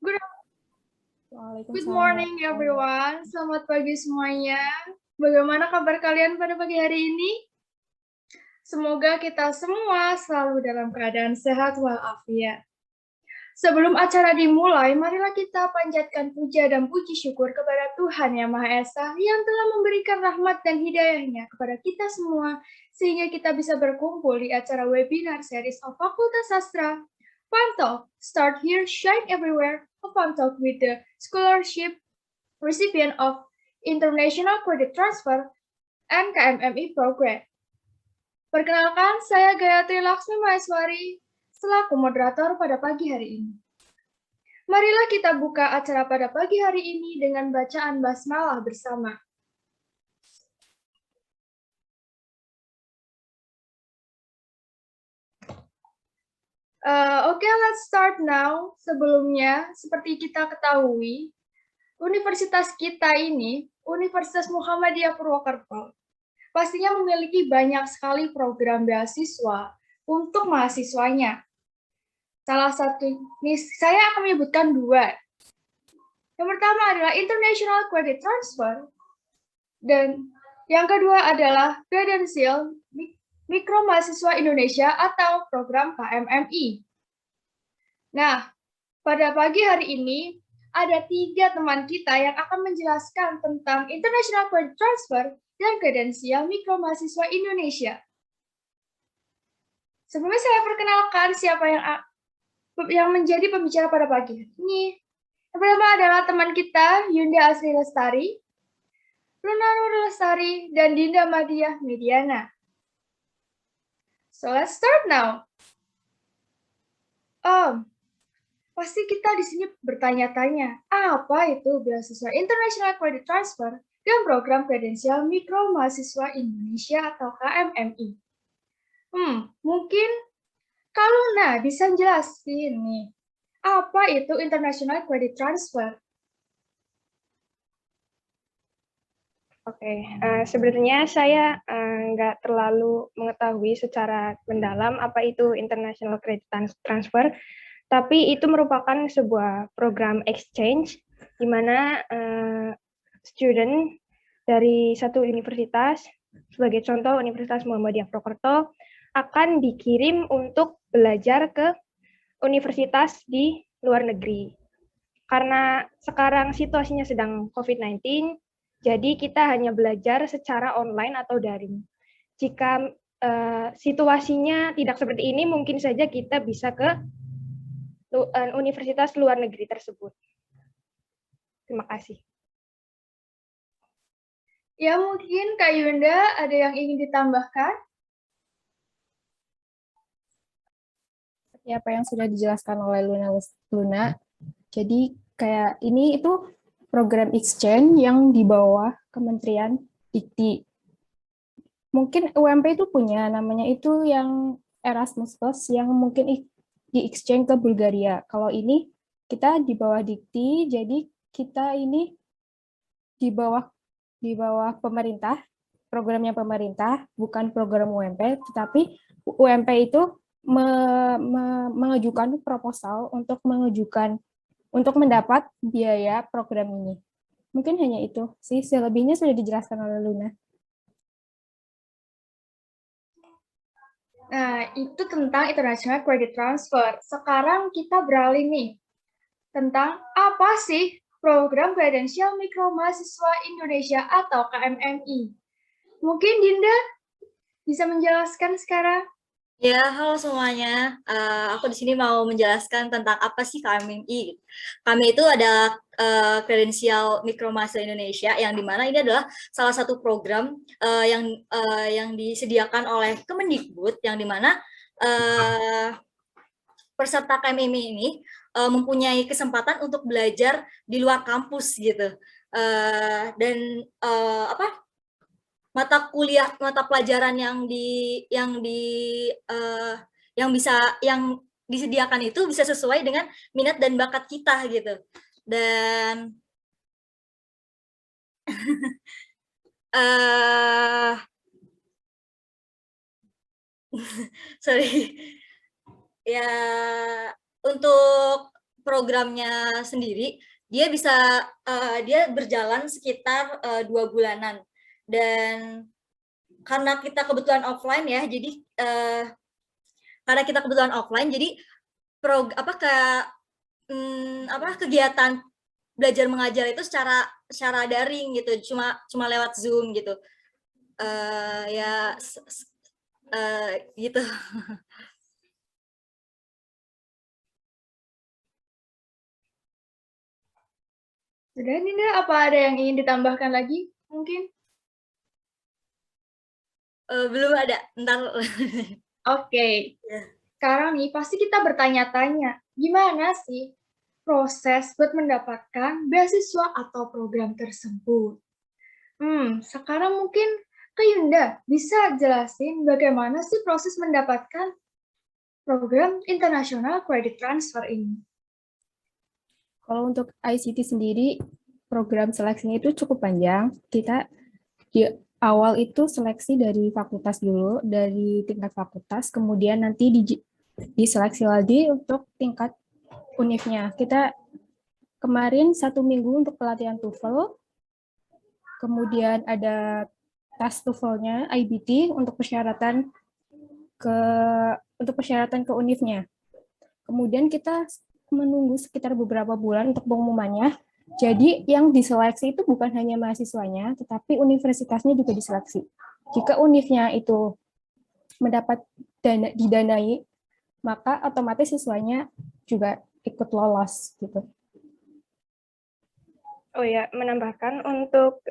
Good, good Waalaikumsalam morning everyone. Selamat pagi semuanya. Bagaimana kabar kalian pada pagi hari ini? Semoga kita semua selalu dalam keadaan sehat walafiat. Sebelum acara dimulai, marilah kita panjatkan puja dan puji syukur kepada Tuhan Yang Maha Esa yang telah memberikan rahmat dan hidayahnya kepada kita semua, sehingga kita bisa berkumpul di acara webinar series of Fakultas Sastra. Fun Talk, Start Here, Shine Everywhere, a fun talk with the scholarship recipient of International Credit Transfer and KMMI Program. Perkenalkan, saya Gayatri Laksmi Maheswari, selaku moderator pada pagi hari ini. Marilah kita buka acara pada pagi hari ini dengan bacaan basmalah bersama. Oke, let's start now. Sebelumnya, seperti kita ketahui, universitas kita ini, Universitas Muhammadiyah Purwokerto, pastinya memiliki banyak sekali program beasiswa untuk mahasiswanya. Salah satu, saya akan menyebutkan dua. Yang pertama adalah International Credit Transfer, dan yang kedua adalah Kredensial Mikro Mahasiswa Indonesia atau program KMMI. Nah, pada pagi hari ini, ada 3 teman kita yang akan menjelaskan tentang International Credit Transfer dan Kredensial Mikro Mahasiswa Indonesia. Sebelumnya saya perkenalkan siapa yang menjadi pembicara pada pagi ini. Yang pertama adalah teman kita, Yunda Asri Lestari, Luna Nur Lestari, dan Dinda Madiah Mediana. So let's start now. Pasti kita di sini bertanya-tanya, apa itu beasiswa International Credit Transfer dan program kredensial Mikro Mahasiswa Indonesia atau KMMI? Mungkin Kak Luna bisa jelasin nih, apa itu International Credit Transfer? Oke, sebenarnya saya nggak terlalu mengetahui secara mendalam apa itu International Credit Transfer, tapi itu merupakan sebuah program exchange di mana student dari satu universitas, sebagai contoh Universitas Muhammadiyah Purwokerto, akan dikirim untuk belajar ke universitas di luar negeri. Karena sekarang situasinya sedang COVID-19, jadi kita hanya belajar secara online atau daring. Jika situasinya tidak seperti ini, mungkin saja kita bisa ke universitas luar negeri tersebut. Terima kasih. Ya, mungkin Kak Yunda ada yang ingin ditambahkan? Apa yang sudah dijelaskan oleh Luna. Jadi kayak ini itu program exchange yang di bawah Kementerian Dikti. Mungkin UMP itu punya namanya itu yang Erasmus Plus yang mungkin di exchange ke Bulgaria. Kalau ini kita di bawah Dikti, jadi kita ini di bawah pemerintah, programnya pemerintah, bukan program UMP, tetapi UMP itu mengajukan proposal untuk mendapat biaya program ini. Mungkin hanya itu sih, selebihnya sudah dijelaskan oleh Luna. Nah, itu tentang International Credit Transfer. Sekarang kita beralih nih tentang apa sih Program Kredensial Mikro Mahasiswa Indonesia atau KMMI. Mungkin Dinda bisa menjelaskan sekarang? Ya, halo semuanya. Aku di sini mau menjelaskan tentang apa sih KMMI. Kami itu ada kredensial Mikro Mahasiswa Indonesia, yang dimana ini adalah salah satu program yang disediakan oleh Kemendikbud, yang dimana peserta KMMI ini mempunyai kesempatan untuk belajar di luar kampus gitu. Dan mata pelajaran yang disediakan itu bisa sesuai dengan minat dan bakat kita gitu. Dan sorry ya, untuk programnya sendiri, dia berjalan sekitar 2 bulanan. Dan karena kita kebetulan offline ya, jadi kegiatan belajar mengajar itu secara daring gitu, cuma lewat Zoom gitu. Gitu. Sudah, Dinda, apa ada yang ingin ditambahkan lagi mungkin? Belum ada, ntar. Oke. Sekarang nih pasti kita bertanya-tanya, gimana sih proses buat mendapatkan beasiswa atau program tersebut? Sekarang mungkin Kak Yunda bisa jelasin bagaimana sih proses mendapatkan program International Credit Transfer ini? Kalau untuk ICT sendiri, program seleksinya itu cukup panjang. Kita di awal itu seleksi dari fakultas dulu, dari tingkat fakultas, kemudian nanti diseleksi lagi untuk tingkat univnya. Kita kemarin 1 minggu untuk pelatihan TOEFL, kemudian ada tes TOEFL-nya, IBT untuk persyaratan ke univnya. Kemudian kita menunggu sekitar beberapa bulan untuk pengumumannya. Jadi yang diseleksi itu bukan hanya mahasiswanya, tetapi universitasnya juga diseleksi. Jika univnya itu mendapat didanai, maka otomatis siswanya juga ikut lolos gitu. Oh ya, menambahkan untuk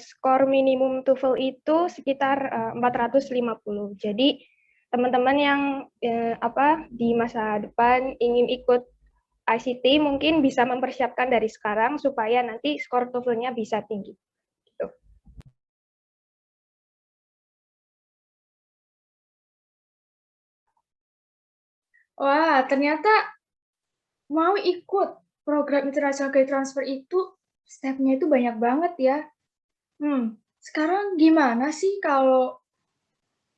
skor minimum TOEFL itu sekitar 450. Jadi teman-teman yang di masa depan ingin ikut ICT mungkin bisa mempersiapkan dari sekarang supaya nanti skor TOEFL-nya bisa tinggi. Gitu. Wah, ternyata mau ikut program International Credit Transfer itu step-nya itu banyak banget ya. Sekarang gimana sih kalau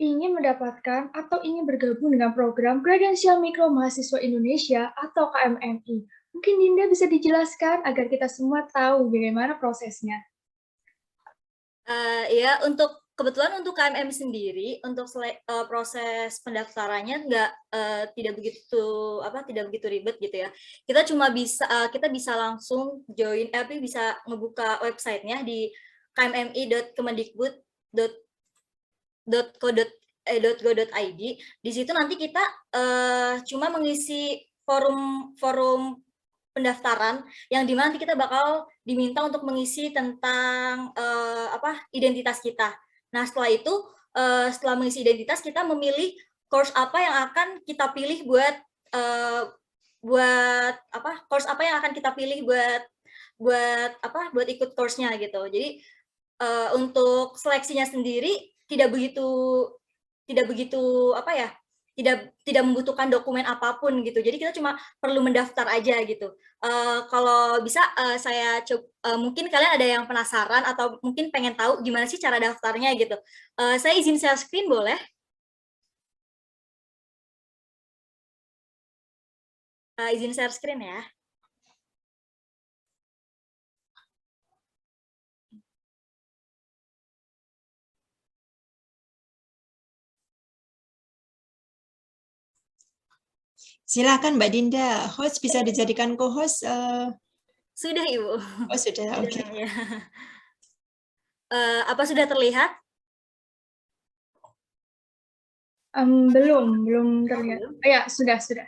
ingin mendapatkan atau ingin bergabung dengan program Kredensial Mikro Mahasiswa Indonesia atau KMMI? Mungkin Dinda bisa dijelaskan agar kita semua tahu bagaimana prosesnya. Ya, kebetulan untuk KMM sendiri, untuk proses pendaftarannya tidak begitu ribet gitu ya. Kita bisa langsung join, bisa ngebuka websitenya di kmmi.kemendikbud.go.id. Di situ nanti kita cuma mengisi forum pendaftaran yang dimana nanti kita bakal diminta untuk mengisi tentang identitas kita. Nah, setelah itu setelah mengisi identitas, kita memilih course apa yang akan kita pilih buat ikut course-nya gitu. Jadi untuk seleksinya sendiri tidak membutuhkan dokumen apapun gitu. Jadi kita cuma perlu mendaftar aja gitu. Kalau bisa mungkin kalian ada yang penasaran atau mungkin pengen tahu gimana sih cara daftarnya gitu. Saya izin share screen boleh? Izin share screen ya. Silakan Mbak Dinda, host bisa dijadikan co-host. Sudah Ibu. Oh sudah, oke. Okay. Apa sudah terlihat? Belum terlihat. Ya, sudah. Sudah?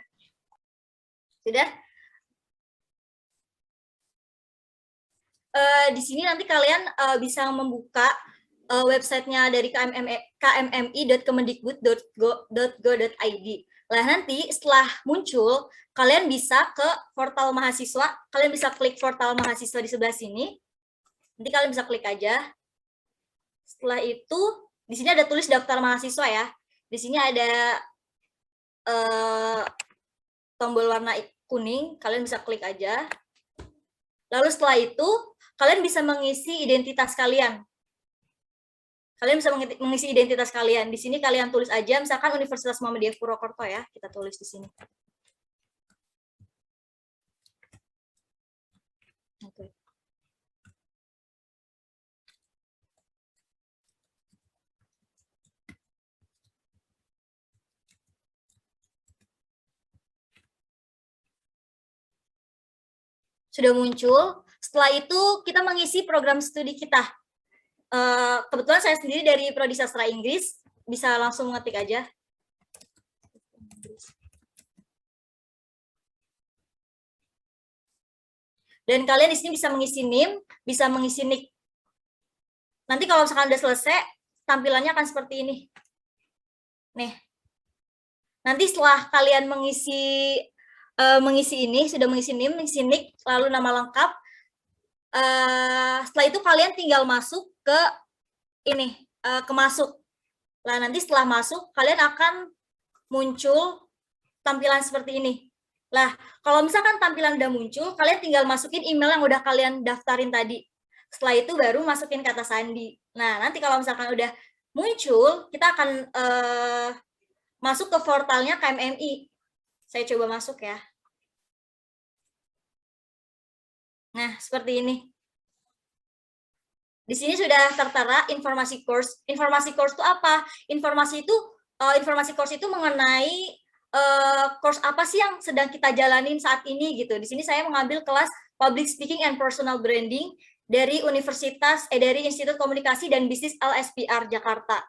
Di sini nanti kalian bisa membuka websitenya dari kmmi.kemendikbud.go.id. Nah, nanti setelah muncul, kalian bisa ke portal mahasiswa, kalian bisa klik portal mahasiswa di sebelah sini. Nanti kalian bisa klik aja. Setelah itu, di sini ada tulis daftar mahasiswa ya. Di sini ada tombol warna kuning, kalian bisa klik aja. Lalu setelah itu, kalian bisa mengisi identitas kalian. Kalian bisa mengisi identitas kalian. Di sini kalian tulis aja, misalkan Universitas Muhammadiyah Purwokerto ya, kita tulis di sini. Oke. Sudah muncul. Setelah itu kita mengisi program studi kita. Kebetulan saya sendiri dari Prodi Sastra Inggris, bisa langsung ngetik aja. Dan kalian di sini bisa mengisi NIM, bisa mengisi NIK. Nanti kalau misalkan udah selesai, tampilannya akan seperti ini. Nih. Nanti setelah kalian mengisi ini, sudah mengisi NIM, mengisi NIK, lalu nama lengkap, setelah itu kalian tinggal masuk ke ini, ke masuk. Nah, nanti setelah masuk, kalian akan muncul tampilan seperti ini. Lah, kalau misalkan tampilan udah muncul, kalian tinggal masukin email yang udah kalian daftarin tadi. Setelah itu baru masukin kata sandi. Nah, nanti kalau misalkan udah muncul, kita akan masuk ke portalnya KMMI. Saya coba masuk ya. Nah, seperti ini. Di sini sudah tertera informasi course. Informasi course itu apa? Informasi course itu mengenai course apa sih yang sedang kita jalanin saat ini gitu. Di sini saya mengambil kelas Public Speaking and Personal Branding dari dari Institut Komunikasi dan Bisnis LSPR Jakarta.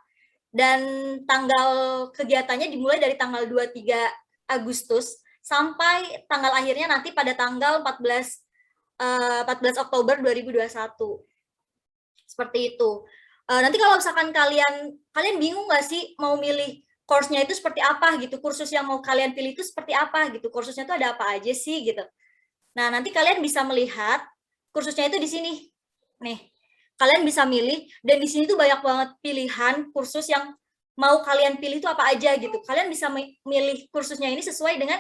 Dan tanggal kegiatannya dimulai dari tanggal 23 Agustus sampai tanggal akhirnya nanti pada tanggal 14 Oktober 2021. Seperti itu. Nanti kalau misalkan kalian bingung nggak sih mau milih course-nya itu seperti apa gitu, kursus yang mau kalian pilih itu seperti apa gitu, kursusnya itu ada apa aja sih gitu. Nah, nanti kalian bisa melihat kursusnya itu di sini. Nih, kalian bisa milih, dan di sini tuh banyak banget pilihan kursus yang mau kalian pilih itu apa aja gitu. Kalian bisa milih kursusnya ini sesuai dengan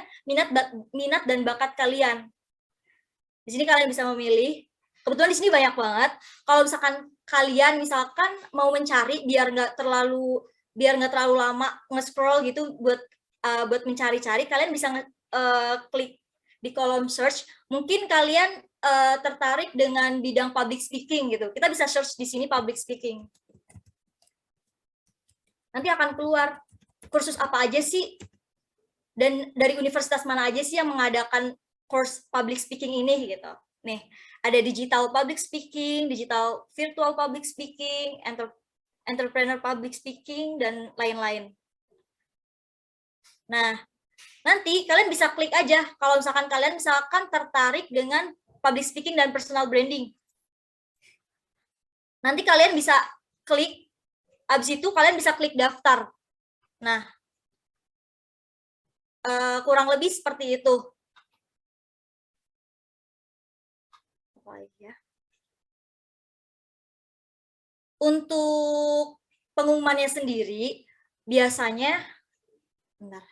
minat dan bakat kalian. Di sini kalian bisa memilih. Kebetulan di sini banyak banget. Kalau misalkan kalian mau mencari biar nggak terlalu lama nge-scroll gitu buat mencari-cari, kalian bisa klik di kolom search. Mungkin kalian tertarik dengan bidang public speaking gitu. Kita bisa search di sini public speaking. Nanti akan keluar kursus apa aja sih dan dari universitas mana aja sih yang mengadakan course public speaking ini gitu. Nih, ada digital public speaking, digital virtual public speaking, entrepreneur public speaking, dan lain-lain. Nah, nanti kalian bisa klik aja kalau misalkan kalian tertarik dengan public speaking dan personal branding. Nanti kalian bisa klik, abis itu kalian bisa klik daftar. Nah, kurang lebih seperti itu. Ya. Untuk pengumumannya sendiri, biasanya, bentar.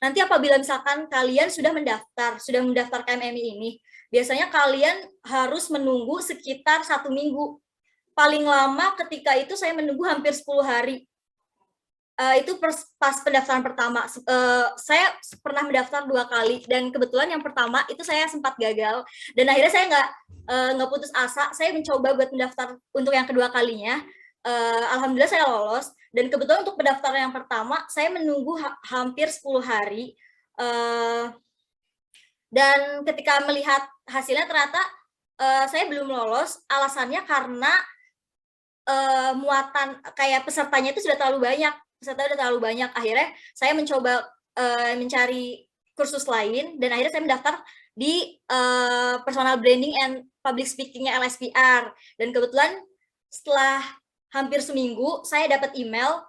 Nanti apabila misalkan kalian sudah mendaftar KMMI ini, biasanya kalian harus menunggu sekitar 1 minggu. Paling lama ketika itu saya menunggu hampir 10 hari. Itu pas pendaftaran pertama. Saya pernah mendaftar 2 kali, dan kebetulan yang pertama itu saya sempat gagal, dan akhirnya saya nggak putus asa. Saya mencoba buat mendaftar untuk yang kedua kalinya. Alhamdulillah saya lolos, dan kebetulan untuk pendaftaran yang pertama saya menunggu hampir 10 hari. Dan ketika melihat hasilnya ternyata saya belum lolos. Alasannya karena muatan kayak pesertanya itu sudah terlalu banyak. Akhirnya saya mencoba mencari kursus lain, dan akhirnya saya mendaftar di personal branding and public speaking-nya LSPR. Dan kebetulan setelah hampir seminggu saya dapat email,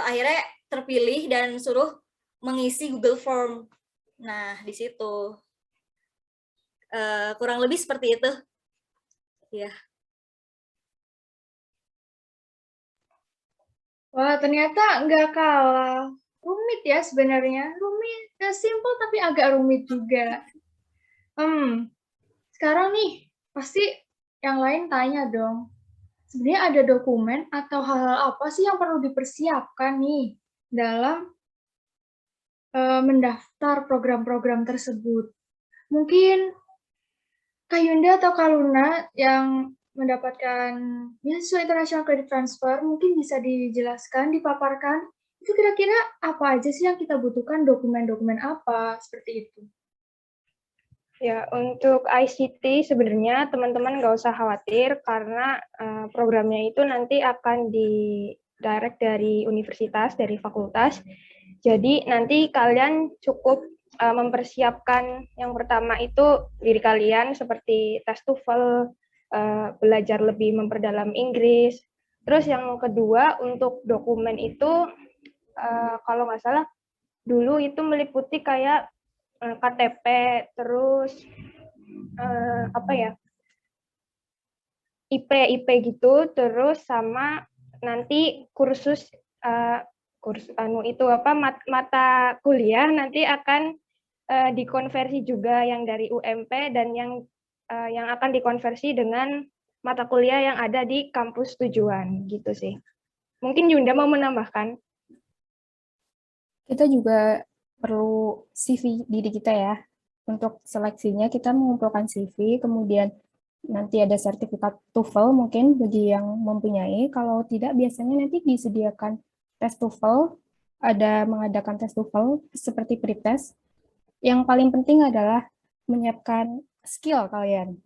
akhirnya terpilih dan suruh mengisi Google Form. Nah, di situ kurang lebih seperti itu. Ya. Wah, ternyata nggak kalah rumit ya sebenarnya. Rumit, simple tapi agak rumit juga. Sekarang nih, pasti yang lain tanya dong. Sebenarnya ada dokumen atau hal-hal apa sih yang perlu dipersiapkan nih dalam mendaftar program-program tersebut? Mungkin Kak Yunda atau Kak Luna yang mendapatkan beasiswa international credit transfer, mungkin bisa dijelaskan, dipaparkan, itu kira-kira apa aja sih yang kita butuhkan, dokumen-dokumen apa, seperti itu. Ya, untuk ICT sebenarnya teman-teman nggak usah khawatir karena programnya itu nanti akan direct dari universitas, dari fakultas. Jadi nanti kalian cukup mempersiapkan yang pertama itu diri kalian seperti tes TOEFL, belajar lebih memperdalam Inggris. Terus yang kedua untuk dokumen itu kalau nggak salah dulu itu meliputi kayak KTP, terus apa ya, IP gitu, terus sama nanti kursus itu apa mata kuliah nanti akan dikonversi juga yang dari UMP dan yang akan dikonversi dengan mata kuliah yang ada di kampus tujuan gitu sih. Mungkin Yunda mau menambahkan? Kita juga perlu CV diri kita ya. Untuk seleksinya kita mengumpulkan CV, kemudian nanti ada sertifikat TOEFL mungkin bagi yang mempunyai. Kalau tidak, biasanya nanti disediakan tes TOEFL, ada mengadakan tes TOEFL seperti pretest. Yang paling penting adalah menyiapkan skill kalian.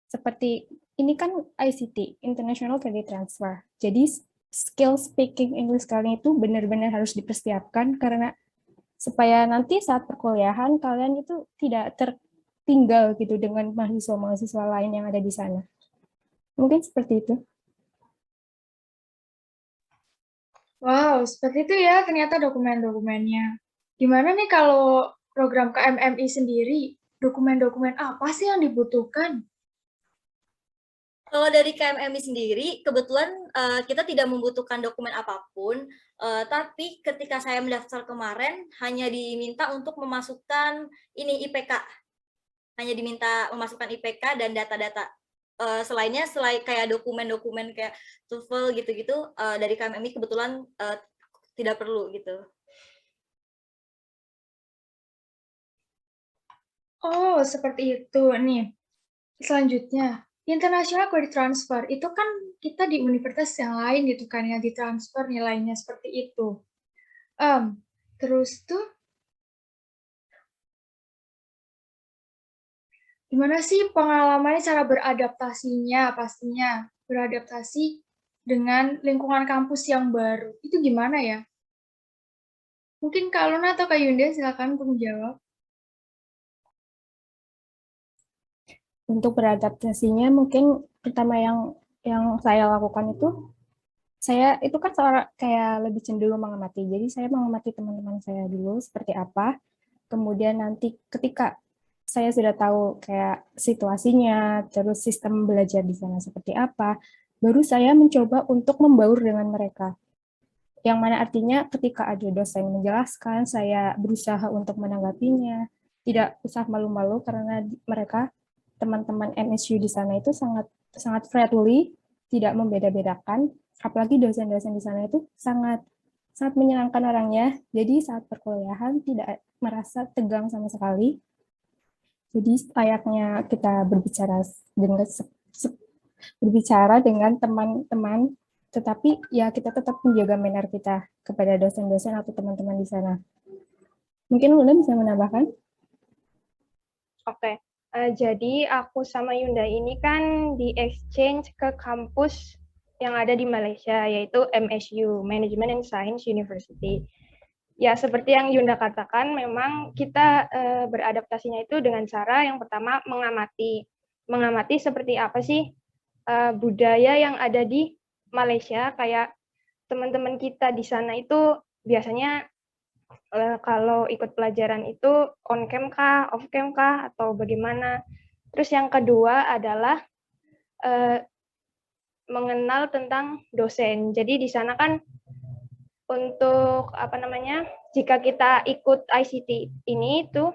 Seperti ini kan ICT, International Credit Transfer. Jadi skill speaking English kalian itu benar-benar harus dipersiapkan karena supaya nanti saat perkuliahan kalian itu tidak tertinggal gitu dengan mahasiswa-mahasiswa lain yang ada di sana. Mungkin seperti itu. Wow, seperti itu ya ternyata dokumen-dokumennya. Gimana nih kalau program KMMI sendiri, dokumen-dokumen apa sih yang dibutuhkan? Kalau dari KMMI sendiri, kebetulan kita tidak membutuhkan dokumen apapun, tapi ketika saya mendaftar kemarin, hanya diminta untuk memasukkan ini IPK. Hanya diminta memasukkan IPK dan data-data. Selainnya, selain kayak dokumen-dokumen kayak TOEFL gitu-gitu, dari KMMI kebetulan tidak perlu gitu. Oh, seperti itu nih. Selanjutnya, international credit transfer itu kan kita di universitas yang lain gitu kan yang ditransfer nilainya seperti itu. Terus tuh gimana sih pengalamannya cara beradaptasinya pastinya beradaptasi dengan lingkungan kampus yang baru itu gimana ya? Mungkin Kak Luna atau Kak Yunda silakan untuk menjawab. Untuk beradaptasinya mungkin pertama yang saya lakukan itu saya itu kan seorang kayak lebih cenderung mengamati. Jadi saya mengamati teman-teman saya dulu seperti apa. Kemudian nanti ketika saya sudah tahu kayak situasinya, terus sistem belajar di sana seperti apa, baru saya mencoba untuk membaur dengan mereka. Yang mana artinya ketika ada dosen menjelaskan, saya berusaha untuk menanggapinya. Tidak usah malu-malu karena mereka teman-teman MSU di sana itu sangat sangat friendly, tidak membeda-bedakan. Apalagi dosen-dosen di sana itu sangat sangat menyenangkan orangnya. Jadi saat perkuliahan tidak merasa tegang sama sekali. Jadi layaknya kita berbicara dengan teman-teman, tetapi ya kita tetap menjaga manner kita kepada dosen-dosen atau teman-teman di sana. Mungkin Luna bisa menambahkan? Oke. Jadi aku sama Yunda ini kan di exchange ke kampus yang ada di Malaysia, yaitu MSU, Management and Science University. Ya, seperti yang Yunda katakan, memang kita beradaptasinya itu dengan cara yang pertama mengamati. Mengamati seperti apa sih budaya yang ada di Malaysia, kayak teman-teman kita di sana itu biasanya kalau ikut pelajaran itu on cam kah, off cam kah, atau bagaimana. Terus yang kedua adalah mengenal tentang dosen. Jadi di sana kan untuk apa namanya, jika kita ikut ICT ini itu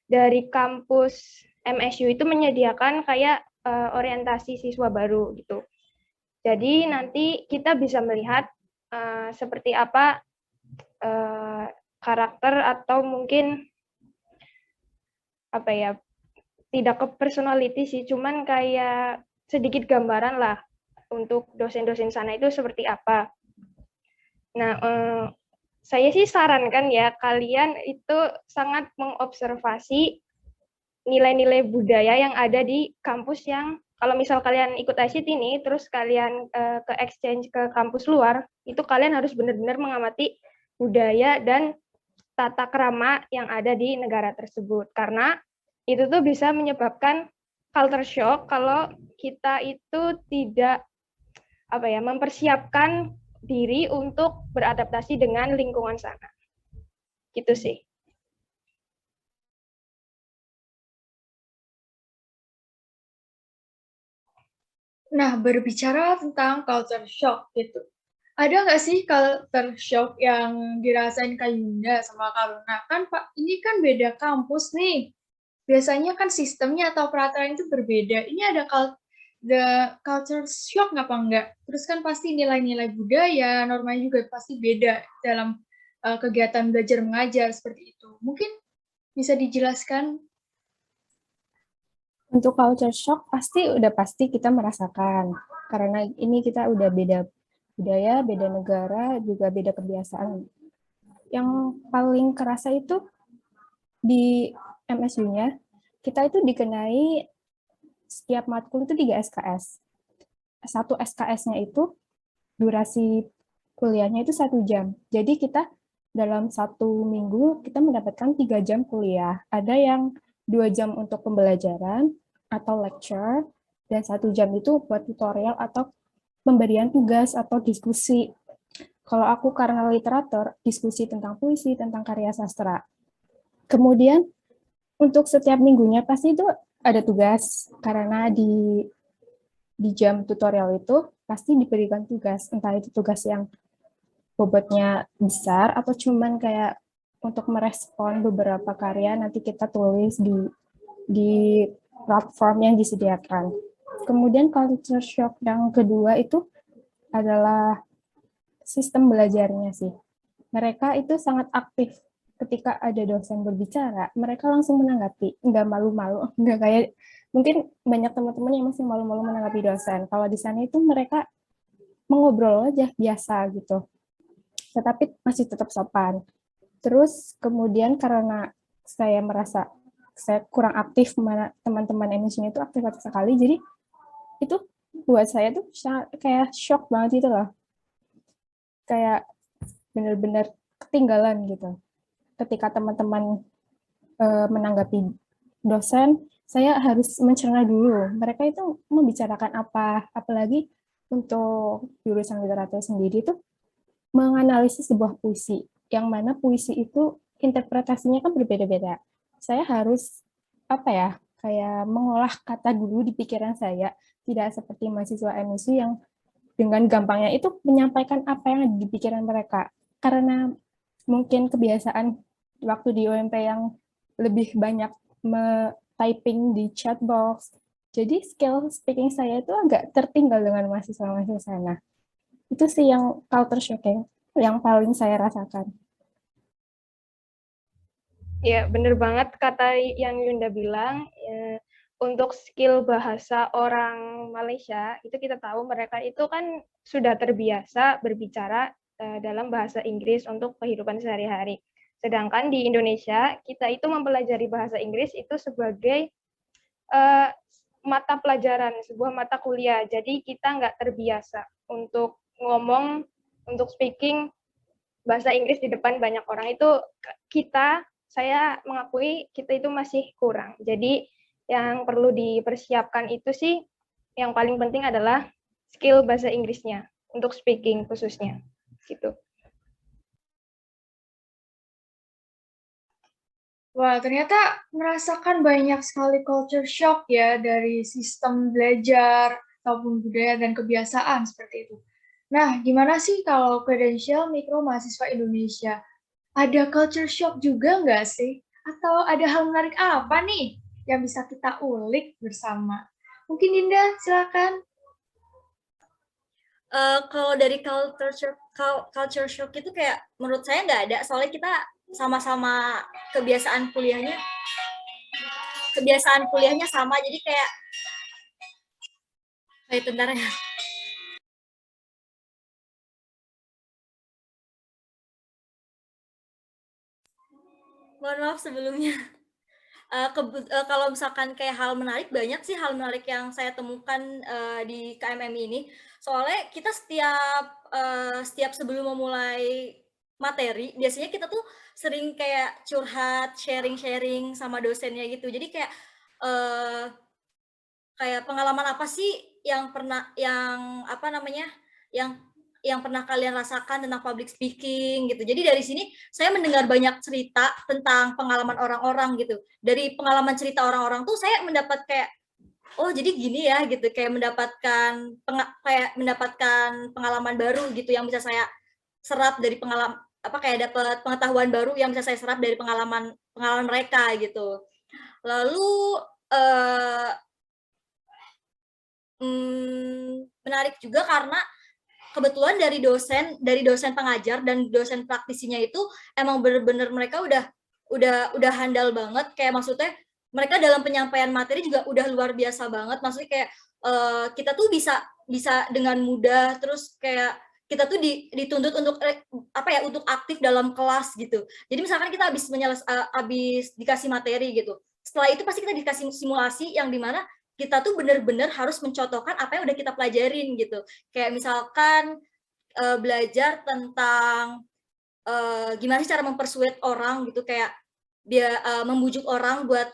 dari kampus MSU itu menyediakan kayak orientasi siswa baru gitu. Jadi nanti kita bisa melihat seperti apa karakter atau mungkin apa ya, tidak ke personality sih, cuman kayak sedikit gambaran lah untuk dosen-dosen sana itu seperti apa. Nah, saya sih sarankan ya kalian itu sangat mengobservasi nilai-nilai budaya yang ada di kampus yang kalau misal kalian ikut ICT ini, terus kalian ke exchange ke kampus luar, itu kalian harus benar-benar mengamati budaya dan tata krama yang ada di negara tersebut. Karena itu tuh bisa menyebabkan culture shock kalau kita itu tidak mempersiapkan diri untuk beradaptasi dengan lingkungan sana. Gitu sih. Nah, berbicara tentang culture shock gitu. Ada nggak sih culture shock yang dirasain Kak Yunda sama Kak Luna? Kan Pak, ini kan beda kampus nih. Biasanya kan sistemnya atau peraturan itu berbeda. Ini ada culture shock nggak apa enggak? Terus kan pasti nilai-nilai budaya, normanya juga pasti beda dalam kegiatan belajar mengajar seperti itu. Mungkin bisa dijelaskan? Untuk culture shock pasti kita merasakan. Karena ini kita udah beda budaya, beda negara, juga beda kebiasaan. Yang paling kerasa itu di MSU-nya, kita itu dikenai setiap matkul itu 3 SKS. Satu SKS-nya itu durasi kuliahnya itu 1 jam. Jadi kita dalam 1 minggu kita mendapatkan 3 jam kuliah. Ada yang 2 jam untuk pembelajaran atau lecture, dan 1 jam itu buat tutorial atau pemberian tugas atau diskusi. Kalau aku karena literatur, diskusi tentang puisi, tentang karya sastra. Kemudian untuk setiap minggunya pasti itu ada tugas, karena di jam tutorial itu pasti diberikan tugas, entah itu tugas yang bobotnya besar atau cuman kayak untuk merespon beberapa karya nanti kita tulis di platform yang disediakan. Kemudian culture shock yang kedua itu adalah sistem belajarnya sih. Mereka itu sangat aktif ketika ada dosen berbicara, mereka langsung menanggapi, nggak malu-malu, nggak kayak mungkin banyak teman-teman yang masih malu-malu menanggapi dosen. Kalau di sana itu mereka mengobrol aja biasa gitu, tetapi masih tetap sopan. Terus kemudian karena saya merasa saya kurang aktif, teman-teman MSU-nya itu aktif sekali, jadi itu buat saya tuh kayak shock banget gitu loh. Kayak benar-benar ketinggalan gitu. Ketika teman-teman menanggapi dosen, saya harus mencerna dulu. Mereka itu membicarakan apa, apalagi untuk jurusan literatur sendiri itu menganalisis sebuah puisi, yang mana puisi itu interpretasinya kan berbeda-beda. Saya harus kayak mengolah kata dulu di pikiran saya, tidak seperti mahasiswa MSU yang dengan gampangnya itu menyampaikan apa yang ada di pikiran mereka. Karena mungkin kebiasaan waktu di UMP yang lebih banyak typing di chat box, jadi skill speaking saya itu agak tertinggal dengan mahasiswa-mahasiswa sana. Itu sih yang culture shock yang paling saya rasakan. Ya, bener banget kata yang Yunda bilang. Untuk skill bahasa orang Malaysia, itu kita tahu mereka itu kan sudah terbiasa berbicara dalam bahasa Inggris untuk kehidupan sehari-hari. Sedangkan di Indonesia, kita itu mempelajari bahasa Inggris itu sebagai mata pelajaran, sebuah mata kuliah. Jadi kita nggak terbiasa untuk ngomong, untuk speaking bahasa Inggris di depan banyak orang. Itu saya mengakui kita itu masih kurang. Jadi yang perlu dipersiapkan itu sih, yang paling penting adalah skill bahasa Inggrisnya, untuk speaking khususnya. Gitu. Wah, ternyata merasakan banyak sekali culture shock ya dari sistem belajar ataupun budaya dan kebiasaan seperti itu. Nah, gimana sih kalau kredensial mikro mahasiswa Indonesia? Ada culture shock juga nggak sih? Atau ada hal menarik apa nih yang bisa kita ulik bersama? Mungkin Dinda, silakan. Kalau dari culture shock itu kayak menurut saya nggak ada, soalnya kita sama-sama kebiasaan kuliahnya kebiasaan kuliahnya sama, jadi kayak bentar ya. Mohon maaf sebelumnya. Kalau misalkan kayak hal menarik, banyak sih hal menarik yang saya temukan di KMMI ini. Soalnya kita setiap sebelum memulai materi, biasanya kita tuh sering kayak curhat, sharing-sharing sama dosennya gitu. Jadi kayak pengalaman apa sih yang apa namanya, yang pernah kalian rasakan tentang public speaking gitu. Jadi dari sini saya mendengar banyak cerita tentang pengalaman orang-orang gitu. Dari pengalaman cerita orang-orang tuh saya mendapat kayak, oh jadi gini ya gitu, kayak mendapatkan pengalaman baru gitu yang bisa saya serap dari kayak dapat pengetahuan baru yang bisa saya serap dari pengalaman mereka gitu. Lalu menarik juga karena kebetulan dari dosen pengajar dan dosen praktisinya itu emang bener-bener mereka udah handal banget, kayak maksudnya mereka dalam penyampaian materi juga udah luar biasa banget. Maksudnya kayak kita tuh bisa dengan mudah, terus kayak kita tuh dituntut untuk untuk aktif dalam kelas gitu. Jadi misalkan kita habis dikasih materi gitu, setelah itu pasti kita dikasih simulasi yang dimana kita tuh bener-bener harus mencontohkan apa yang udah kita pelajarin gitu. Kayak misalkan belajar tentang gimana sih cara mempersuade orang gitu, kayak dia membujuk orang buat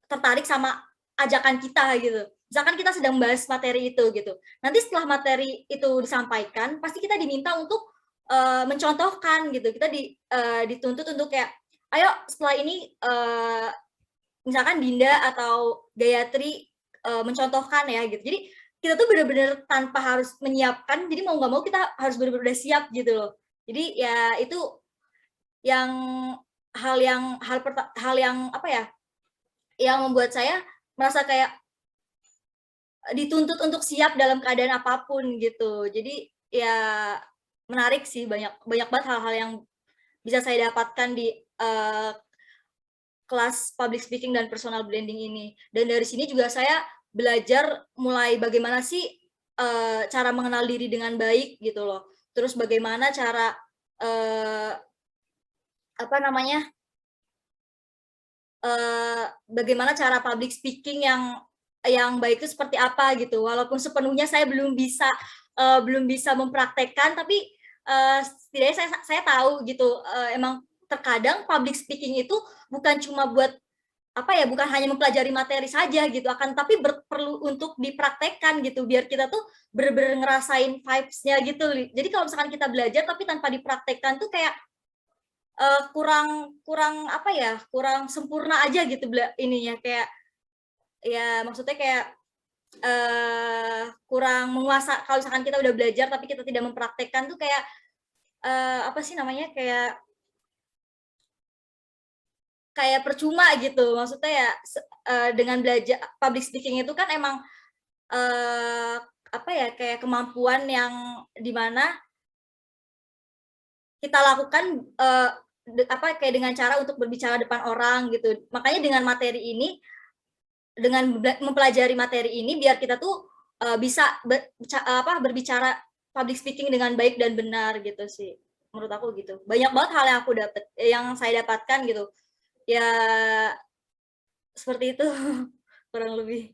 tertarik sama ajakan kita gitu. Misalkan kita sedang bahas materi itu gitu. Nanti setelah materi itu disampaikan, pasti kita diminta untuk mencontohkan gitu. Kita dituntut untuk kayak, ayo setelah ini misalkan Dinda atau Gayatri mencontohkan ya gitu. Jadi kita tuh benar-benar tanpa harus menyiapkan, jadi mau nggak mau kita harus benar-benar siap gitu loh. Jadi ya itu yang hal yang apa ya, yang membuat saya merasa kayak dituntut untuk siap dalam keadaan apapun gitu. Jadi ya menarik sih, banyak banget hal-hal yang bisa saya dapatkan di kelas public speaking dan personal branding ini. Dan dari sini juga saya belajar mulai bagaimana sih cara mengenal diri dengan baik gitu loh. Terus bagaimana cara bagaimana cara public speaking yang baik itu seperti apa gitu. Walaupun sepenuhnya saya belum bisa mempraktekkan, tapi setidaknya saya tahu gitu. Emang terkadang public speaking itu bukan cuma buat bukan hanya mempelajari materi saja gitu, tapi perlu untuk dipraktekkan gitu, biar kita tuh bener-bener ngerasain vibes-nya gitu. Jadi kalau misalkan kita belajar tapi tanpa dipraktekkan tuh kayak kurang kurang sempurna aja gitu ininya, kayak ya maksudnya kayak kurang menguasai. Kalau misalkan kita udah belajar tapi kita tidak mempraktekkan tuh kayak kayak percuma gitu. Maksudnya ya dengan belajar public speaking itu kan emang kayak kemampuan yang dimana kita lakukan kayak dengan cara untuk berbicara depan orang gitu. Makanya dengan materi ini, dengan mempelajari materi ini, biar kita tuh bisa berbicara public speaking dengan baik dan benar gitu sih. Menurut aku gitu. Banyak banget hal yang saya dapatkan gitu. Ya seperti itu kurang lebih.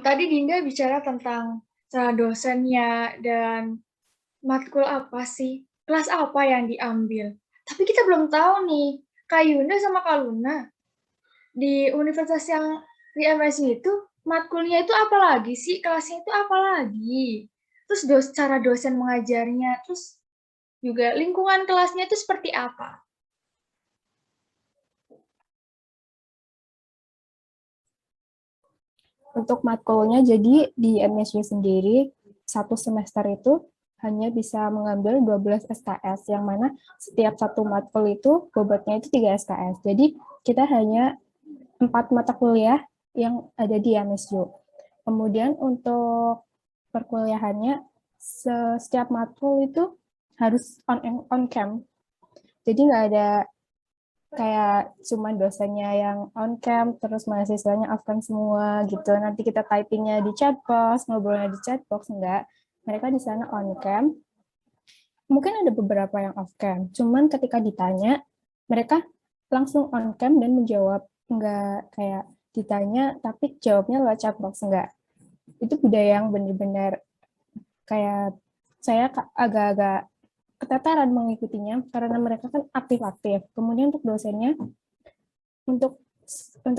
Tadi Dinda bicara tentang cara dosennya dan matkul apa sih, kelas apa yang diambil. Tapi kita belum tahu nih, Kak Yunda sama Kak Luna, di universitas yang di MSU itu, matkulnya itu apa lagi sih, kelasnya itu apa lagi. Terus cara dosen mengajarnya, terus juga lingkungan kelasnya itu seperti apa. Untuk matkulnya, jadi di MSU sendiri, satu semester itu hanya bisa mengambil 12 SKS, yang mana setiap satu matkul itu bobotnya itu 3 SKS. Jadi kita hanya 4 mata kuliah yang ada di MSU. Kemudian untuk perkuliahannya, setiap matkul itu harus on cam. Jadi nggak ada kayak cuma dosennya yang on cam, terus mahasiswanya off cam semua gitu. Nanti kita typingnya di chat box, ngobrolnya di chat box, enggak. Mereka di sana on cam. Mungkin ada beberapa yang off cam, cuman ketika ditanya, mereka langsung on cam dan menjawab. Enggak kayak ditanya, tapi jawabnya lewat chat box, enggak. Itu budaya yang benar-benar kayak saya agak-agak keteteran mengikutinya karena mereka kan aktif-aktif. Kemudian untuk dosennya, untuk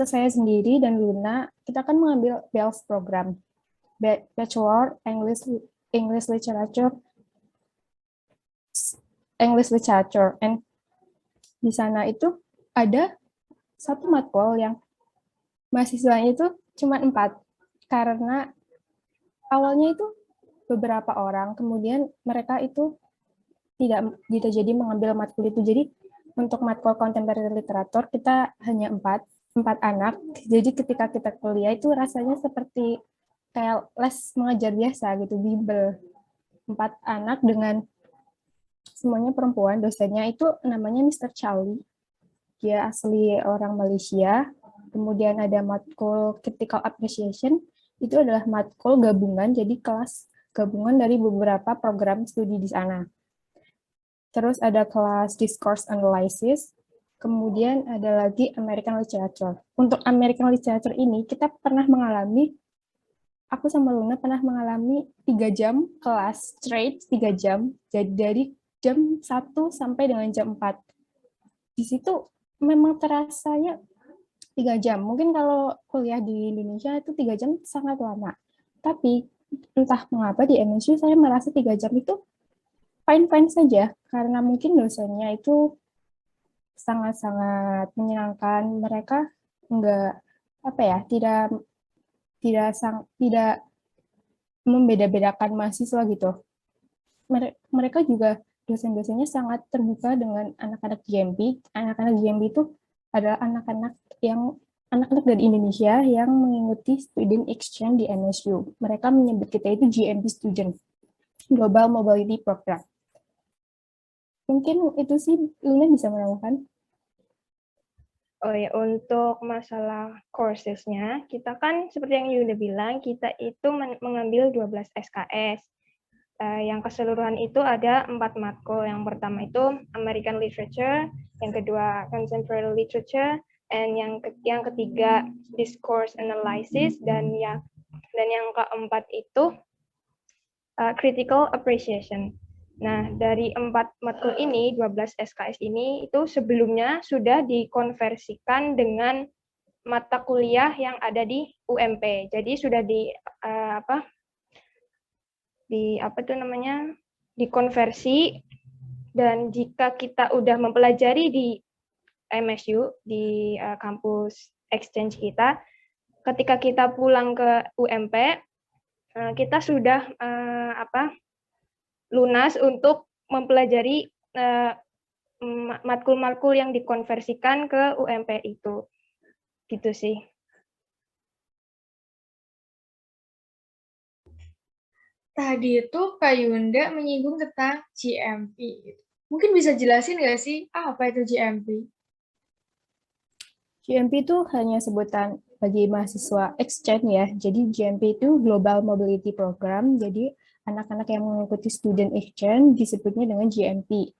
saya sendiri dan Luna, kita kan mengambil BELS program, Bachelor English Literature, and di sana itu ada satu matkul yang mahasiswanya itu cuma 4, karena awalnya itu beberapa orang, kemudian mereka itu tidak jadi mengambil matkul itu. Jadi untuk matkul contemporary literature kita hanya 4 anak. Jadi ketika kita kuliah itu rasanya seperti kayak les mengajar biasa gitu, bimbel. 4 anak dengan semuanya perempuan. Dosennya itu namanya Mr. Charlie. Dia asli orang Malaysia. Kemudian ada matkul critical appreciation. Itu adalah matkul gabungan, jadi kelas gabungan dari beberapa program studi di sana. Terus ada kelas discourse analysis, kemudian ada lagi American literature. Untuk American literature ini kita pernah mengalami, aku sama Luna pernah mengalami 3 jam kelas straight, 3 jam, jadi dari jam 1 sampai dengan jam 4. Di situ memang terasanya 3 jam. Mungkin kalau kuliah di Indonesia itu 3 jam sangat lama. Tapi entah mengapa di MSU saya merasa 3 jam itu fine-fine saja, karena mungkin dosennya itu sangat-sangat menyenangkan. Mereka enggak tidak membeda-bedakan mahasiswa gitu. Mereka juga dosen-dosennya sangat terbuka dengan anak-anak GMP. Anak-anak GMP itu adalah anak-anak dari Indonesia yang mengikuti student exchange di MSU. Mereka menyebut kita itu GMP student, Global Mobility Program. Mungkin itu sih, Luna bisa menambahkan. Oh ya, untuk masalah courses-nya, kita kan seperti yang Yuda bilang, kita itu mengambil 12 SKS. Yang keseluruhan itu ada 4 matkul. Yang pertama itu American Literature, yang kedua Contemporary Literature, dan yang ketiga Discourse Analysis, dan yang keempat itu Critical Appreciation. Nah, dari 4 matkul ini, 12 SKS ini, itu sebelumnya sudah dikonversikan dengan mata kuliah yang ada di UMP. Jadi sudah dikonversi, dan jika kita udah mempelajari di MSU, di kampus exchange kita, ketika kita pulang ke UMP, kita sudah lunas untuk mempelajari matkul-matkul yang dikonversikan ke UMP itu. Gitu sih. Tadi itu Kak Yunda menyinggung tentang GMP. Mungkin bisa jelasin nggak sih, apa itu GMP? GMP itu hanya sebutan bagi mahasiswa exchange ya. Jadi GMP itu Global Mobility Program. Jadi anak-anak yang mengikuti student exchange disebutnya dengan GMP.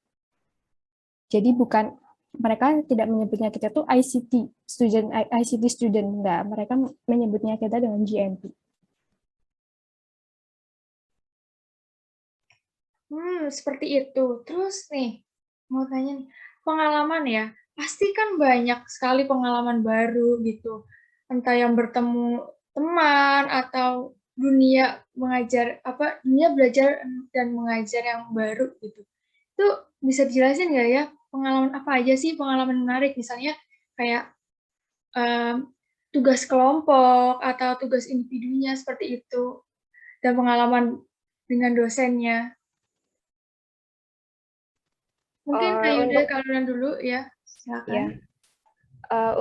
Jadi bukan, mereka tidak menyebutnya kita tuh ICT student, enggak. Mereka menyebutnya kita dengan GMP. Seperti itu. Terus nih, mau tanya nih, pengalaman ya, pasti kan banyak sekali pengalaman baru gitu. Entah yang bertemu teman atau dunia belajar dan mengajar yang baru gitu. Itu bisa dijelasin nggak ya, pengalaman apa aja sih pengalaman menarik? Misalnya kayak tugas kelompok atau tugas individunya seperti itu, dan pengalaman dengan dosennya. Mungkin Kak Yuda kalian dulu ya, silakan. Ya.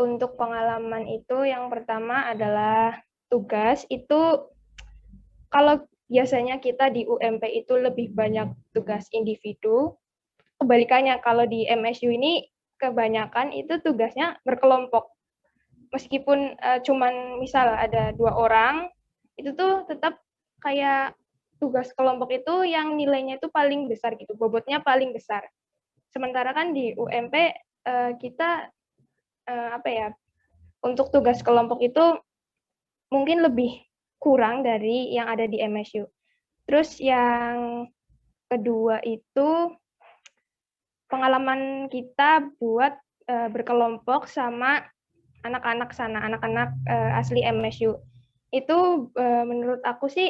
Untuk pengalaman itu yang pertama adalah tugas. Itu kalau biasanya kita di UMP itu lebih banyak tugas individu. Kebalikannya, kalau di MSU ini kebanyakan itu tugasnya berkelompok. Meskipun cuman misal ada 2 orang, itu tuh tetap kayak tugas kelompok itu yang nilainya itu paling besar gitu, bobotnya paling besar. Sementara kan di UMP kita apa ya, untuk tugas kelompok itu mungkin lebih kurang dari yang ada di MSU. Terus yang kedua itu pengalaman kita buat berkelompok sama anak-anak sana, anak-anak asli MSU. Itu menurut aku sih,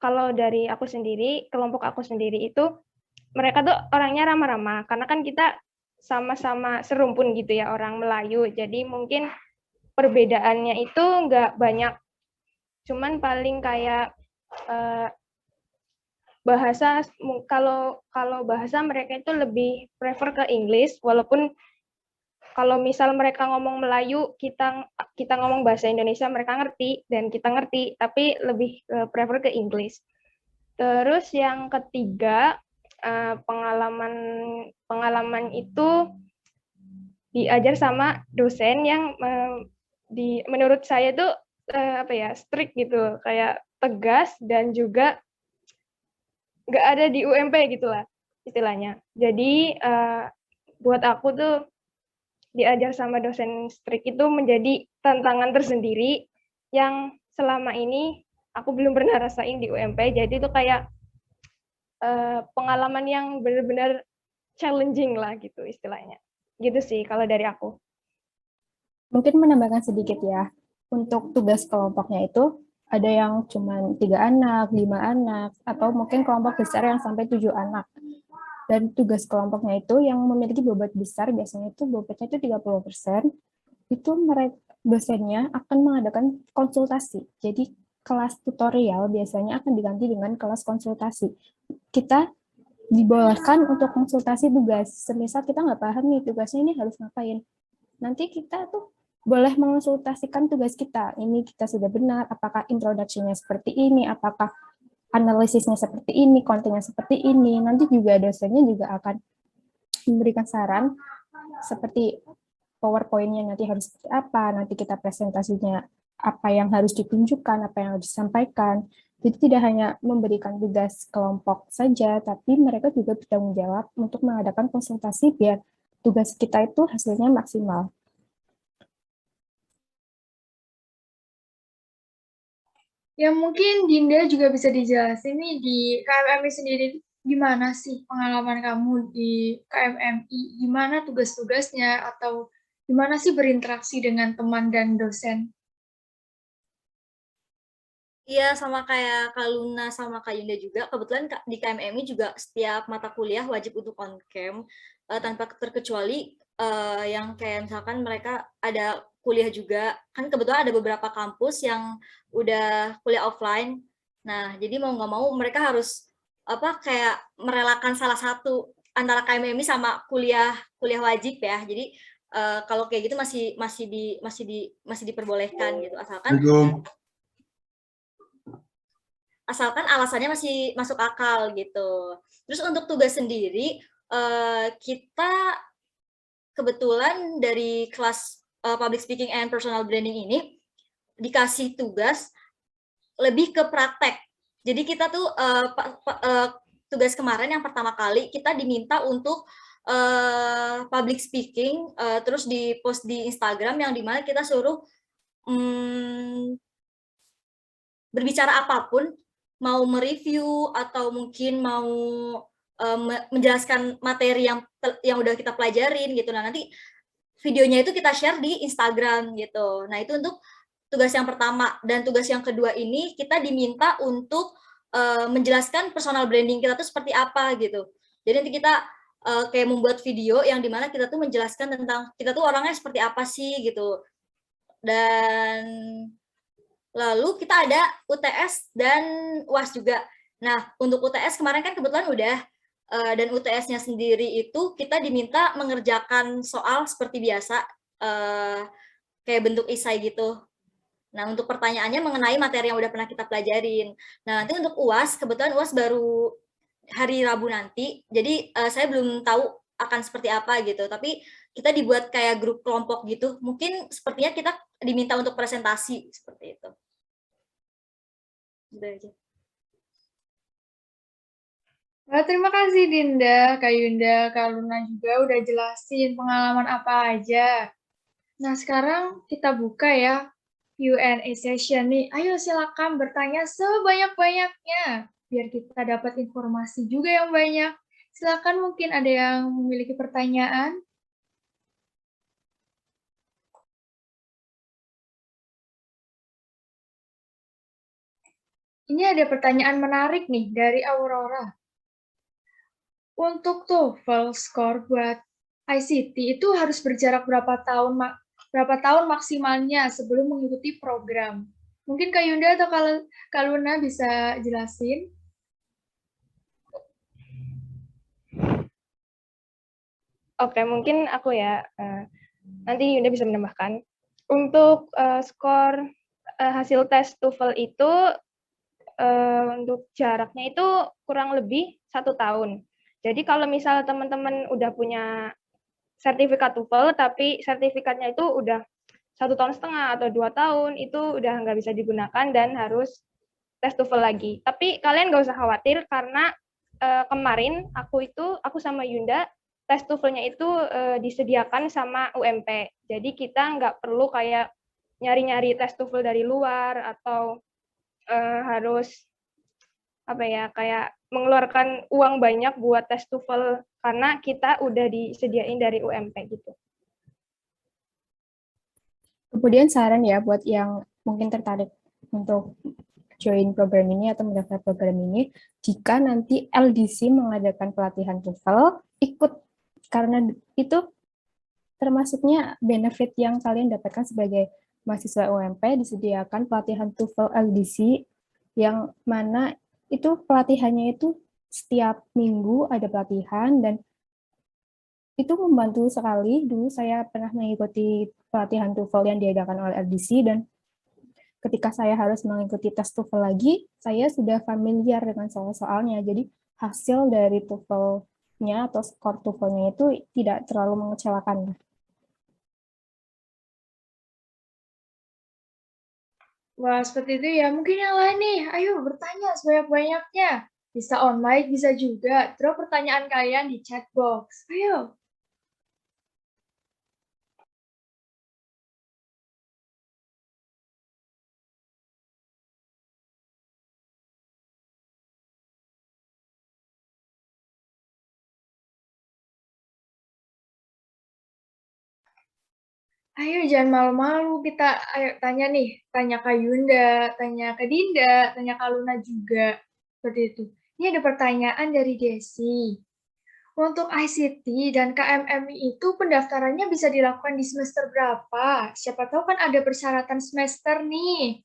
kalau dari aku sendiri, kelompok aku sendiri itu, mereka tuh orangnya ramah-ramah, karena kan kita sama-sama serumpun gitu ya, orang Melayu. Jadi mungkin perbedaannya itu nggak banyak, cuman paling kayak bahasa, kalau bahasa mereka itu lebih prefer ke English, walaupun kalau misal mereka ngomong Melayu, kita ngomong bahasa Indonesia, mereka ngerti dan kita ngerti, tapi lebih prefer ke English. Terus yang ketiga, pengalaman itu diajar sama dosen yang menurut saya tuh apa ya, strict gitu, kayak tegas dan juga nggak ada di UMP gitulah istilahnya. Jadi buat aku tuh diajar sama dosen strict itu menjadi tantangan tersendiri yang selama ini aku belum pernah rasain di UMP. Jadi itu kayak pengalaman yang benar-benar challenging lah gitu istilahnya. Gitu sih kalau dari aku. Mungkin menambahkan sedikit ya, untuk tugas kelompoknya itu ada yang cuma 3 anak, 5 anak, atau mungkin kelompok besar yang sampai 7 anak. Dan tugas kelompoknya itu yang memiliki bobot besar, biasanya itu bobotnya itu 30%, itu mereka dosennya akan mengadakan konsultasi. Jadi kelas tutorial biasanya akan diganti dengan kelas konsultasi. Kita dibolehkan untuk konsultasi tugas. Semisal kita nggak paham nih tugasnya ini harus ngapain. Nanti kita tuh boleh mengonsultasikan tugas kita. Ini kita sudah benar, apakah introduction-nya seperti ini, apakah analisisnya seperti ini, kontennya seperti ini. Nanti juga dosennya juga akan memberikan saran seperti PowerPoint-nya nanti harus seperti apa, nanti kita presentasinya apa yang harus ditunjukkan, apa yang harus disampaikan. Jadi tidak hanya memberikan tugas kelompok saja, tapi mereka juga bertanggung jawab untuk mengadakan konsultasi biar tugas kita itu hasilnya maksimal. Ya mungkin Dinda juga bisa dijelasin nih di KMMI sendiri gimana sih pengalaman kamu di KMMI, gimana tugas-tugasnya atau gimana sih berinteraksi dengan teman dan dosen? Iya, sama kayak Kak Luna sama Kak Yunda juga. Kebetulan di KMMI juga setiap mata kuliah wajib untuk on cam, tanpa terkecuali yang kayak misalkan mereka ada kuliah juga. Kan kebetulan ada beberapa kampus yang udah kuliah offline. Nah, jadi mau nggak mau mereka harus kayak merelakan salah satu antara KMMI sama kuliah wajib ya. Jadi kalau kayak gitu masih diperbolehkan gitu, asalkan alasannya masih masuk akal gitu. Terus untuk tugas sendiri, kita kebetulan dari kelas Public Speaking and Personal Branding ini dikasih tugas lebih ke praktek. Jadi kita tuh tugas kemarin yang pertama kali kita diminta untuk public speaking, terus di post di Instagram yang dimana kita suruh berbicara apapun, mau mereview atau mungkin mau menjelaskan materi yang udah kita pelajarin gitu. Nah, nanti videonya itu kita share di Instagram gitu. Nah, itu untuk tugas yang pertama. Dan tugas yang kedua ini kita diminta untuk menjelaskan personal branding kita tuh seperti apa gitu. Jadi nanti kita kayak membuat video yang dimana kita tuh menjelaskan tentang kita tuh orangnya seperti apa sih gitu. Dan lalu kita ada UTS dan UAS juga. Nah, untuk UTS kemarin kan kebetulan udah, dan UTS-nya sendiri itu kita diminta mengerjakan soal seperti biasa, kayak bentuk esai gitu. Nah, untuk pertanyaannya mengenai materi yang udah pernah kita pelajarin. Nah, nanti untuk UAS, kebetulan UAS baru hari Rabu nanti, jadi saya belum tahu akan seperti apa gitu. Tapi kita dibuat kayak grup kelompok gitu. Mungkin sepertinya kita diminta untuk presentasi seperti itu. Udah aja. Wah, terima kasih Dinda, Kak Yunda, Kak Luna juga udah jelasin pengalaman apa aja. Nah, sekarang kita buka ya Q&A session nih. Ayo silakan bertanya sebanyak-banyaknya biar kita dapat informasi juga yang banyak. Silakan mungkin ada yang memiliki pertanyaan. Ini ada pertanyaan menarik nih dari Aurora. Untuk TOEFL skor buat ICT itu harus berjarak berapa tahun maksimalnya sebelum mengikuti program? Mungkin Kak Yunda atau Kak Luna bisa jelasin? Oke, mungkin aku ya, nanti Yunda bisa menambahkan. Untuk skor hasil tes TOEFL itu untuk jaraknya itu kurang lebih 1 tahun. Jadi kalau misal teman-teman udah punya sertifikat TOEFL, tapi sertifikatnya itu udah 1,5 tahun atau 2 tahun, itu udah nggak bisa digunakan dan harus tes TOEFL lagi. Tapi kalian nggak usah khawatir karena kemarin aku sama Yunda tes TOEFL-nya itu disediakan sama UMP. Jadi kita nggak perlu kayak nyari-nyari tes TOEFL dari luar atau harus apa ya kayak mengeluarkan uang banyak buat tes TOEFL karena kita udah disediain dari UMP gitu. Kemudian saran ya buat yang mungkin tertarik untuk join program ini atau mendaftar program ini, jika nanti LDC mengadakan pelatihan TOEFL, ikut karena itu termasuknya benefit yang kalian dapatkan sebagai mahasiswa UMP, disediakan pelatihan TOEFL LDC yang mana itu pelatihannya itu setiap minggu ada pelatihan dan itu membantu sekali. Dulu saya pernah mengikuti pelatihan TOEFL yang diadakan oleh LDC dan ketika saya harus mengikuti tes TOEFL lagi, saya sudah familiar dengan soal-soalnya. Jadi hasil dari TOEFL-nya atau skor TOEFL-nya itu tidak terlalu mengecewakan. Wah, seperti itu ya. Mungkin yang lain nih, ayo bertanya sebanyak-banyaknya. Bisa on mic, bisa juga. Drop pertanyaan kalian di chat box. Ayo. Ayo jangan malu-malu, kita ayo tanya nih, tanya Kak Yunda, tanya Kak Dinda, tanya Kak Luna juga. Seperti itu. Ini ada pertanyaan dari Desi. Untuk ICT dan KMMI itu pendaftarannya bisa dilakukan di semester berapa? Siapa tahu kan ada persyaratan semester nih.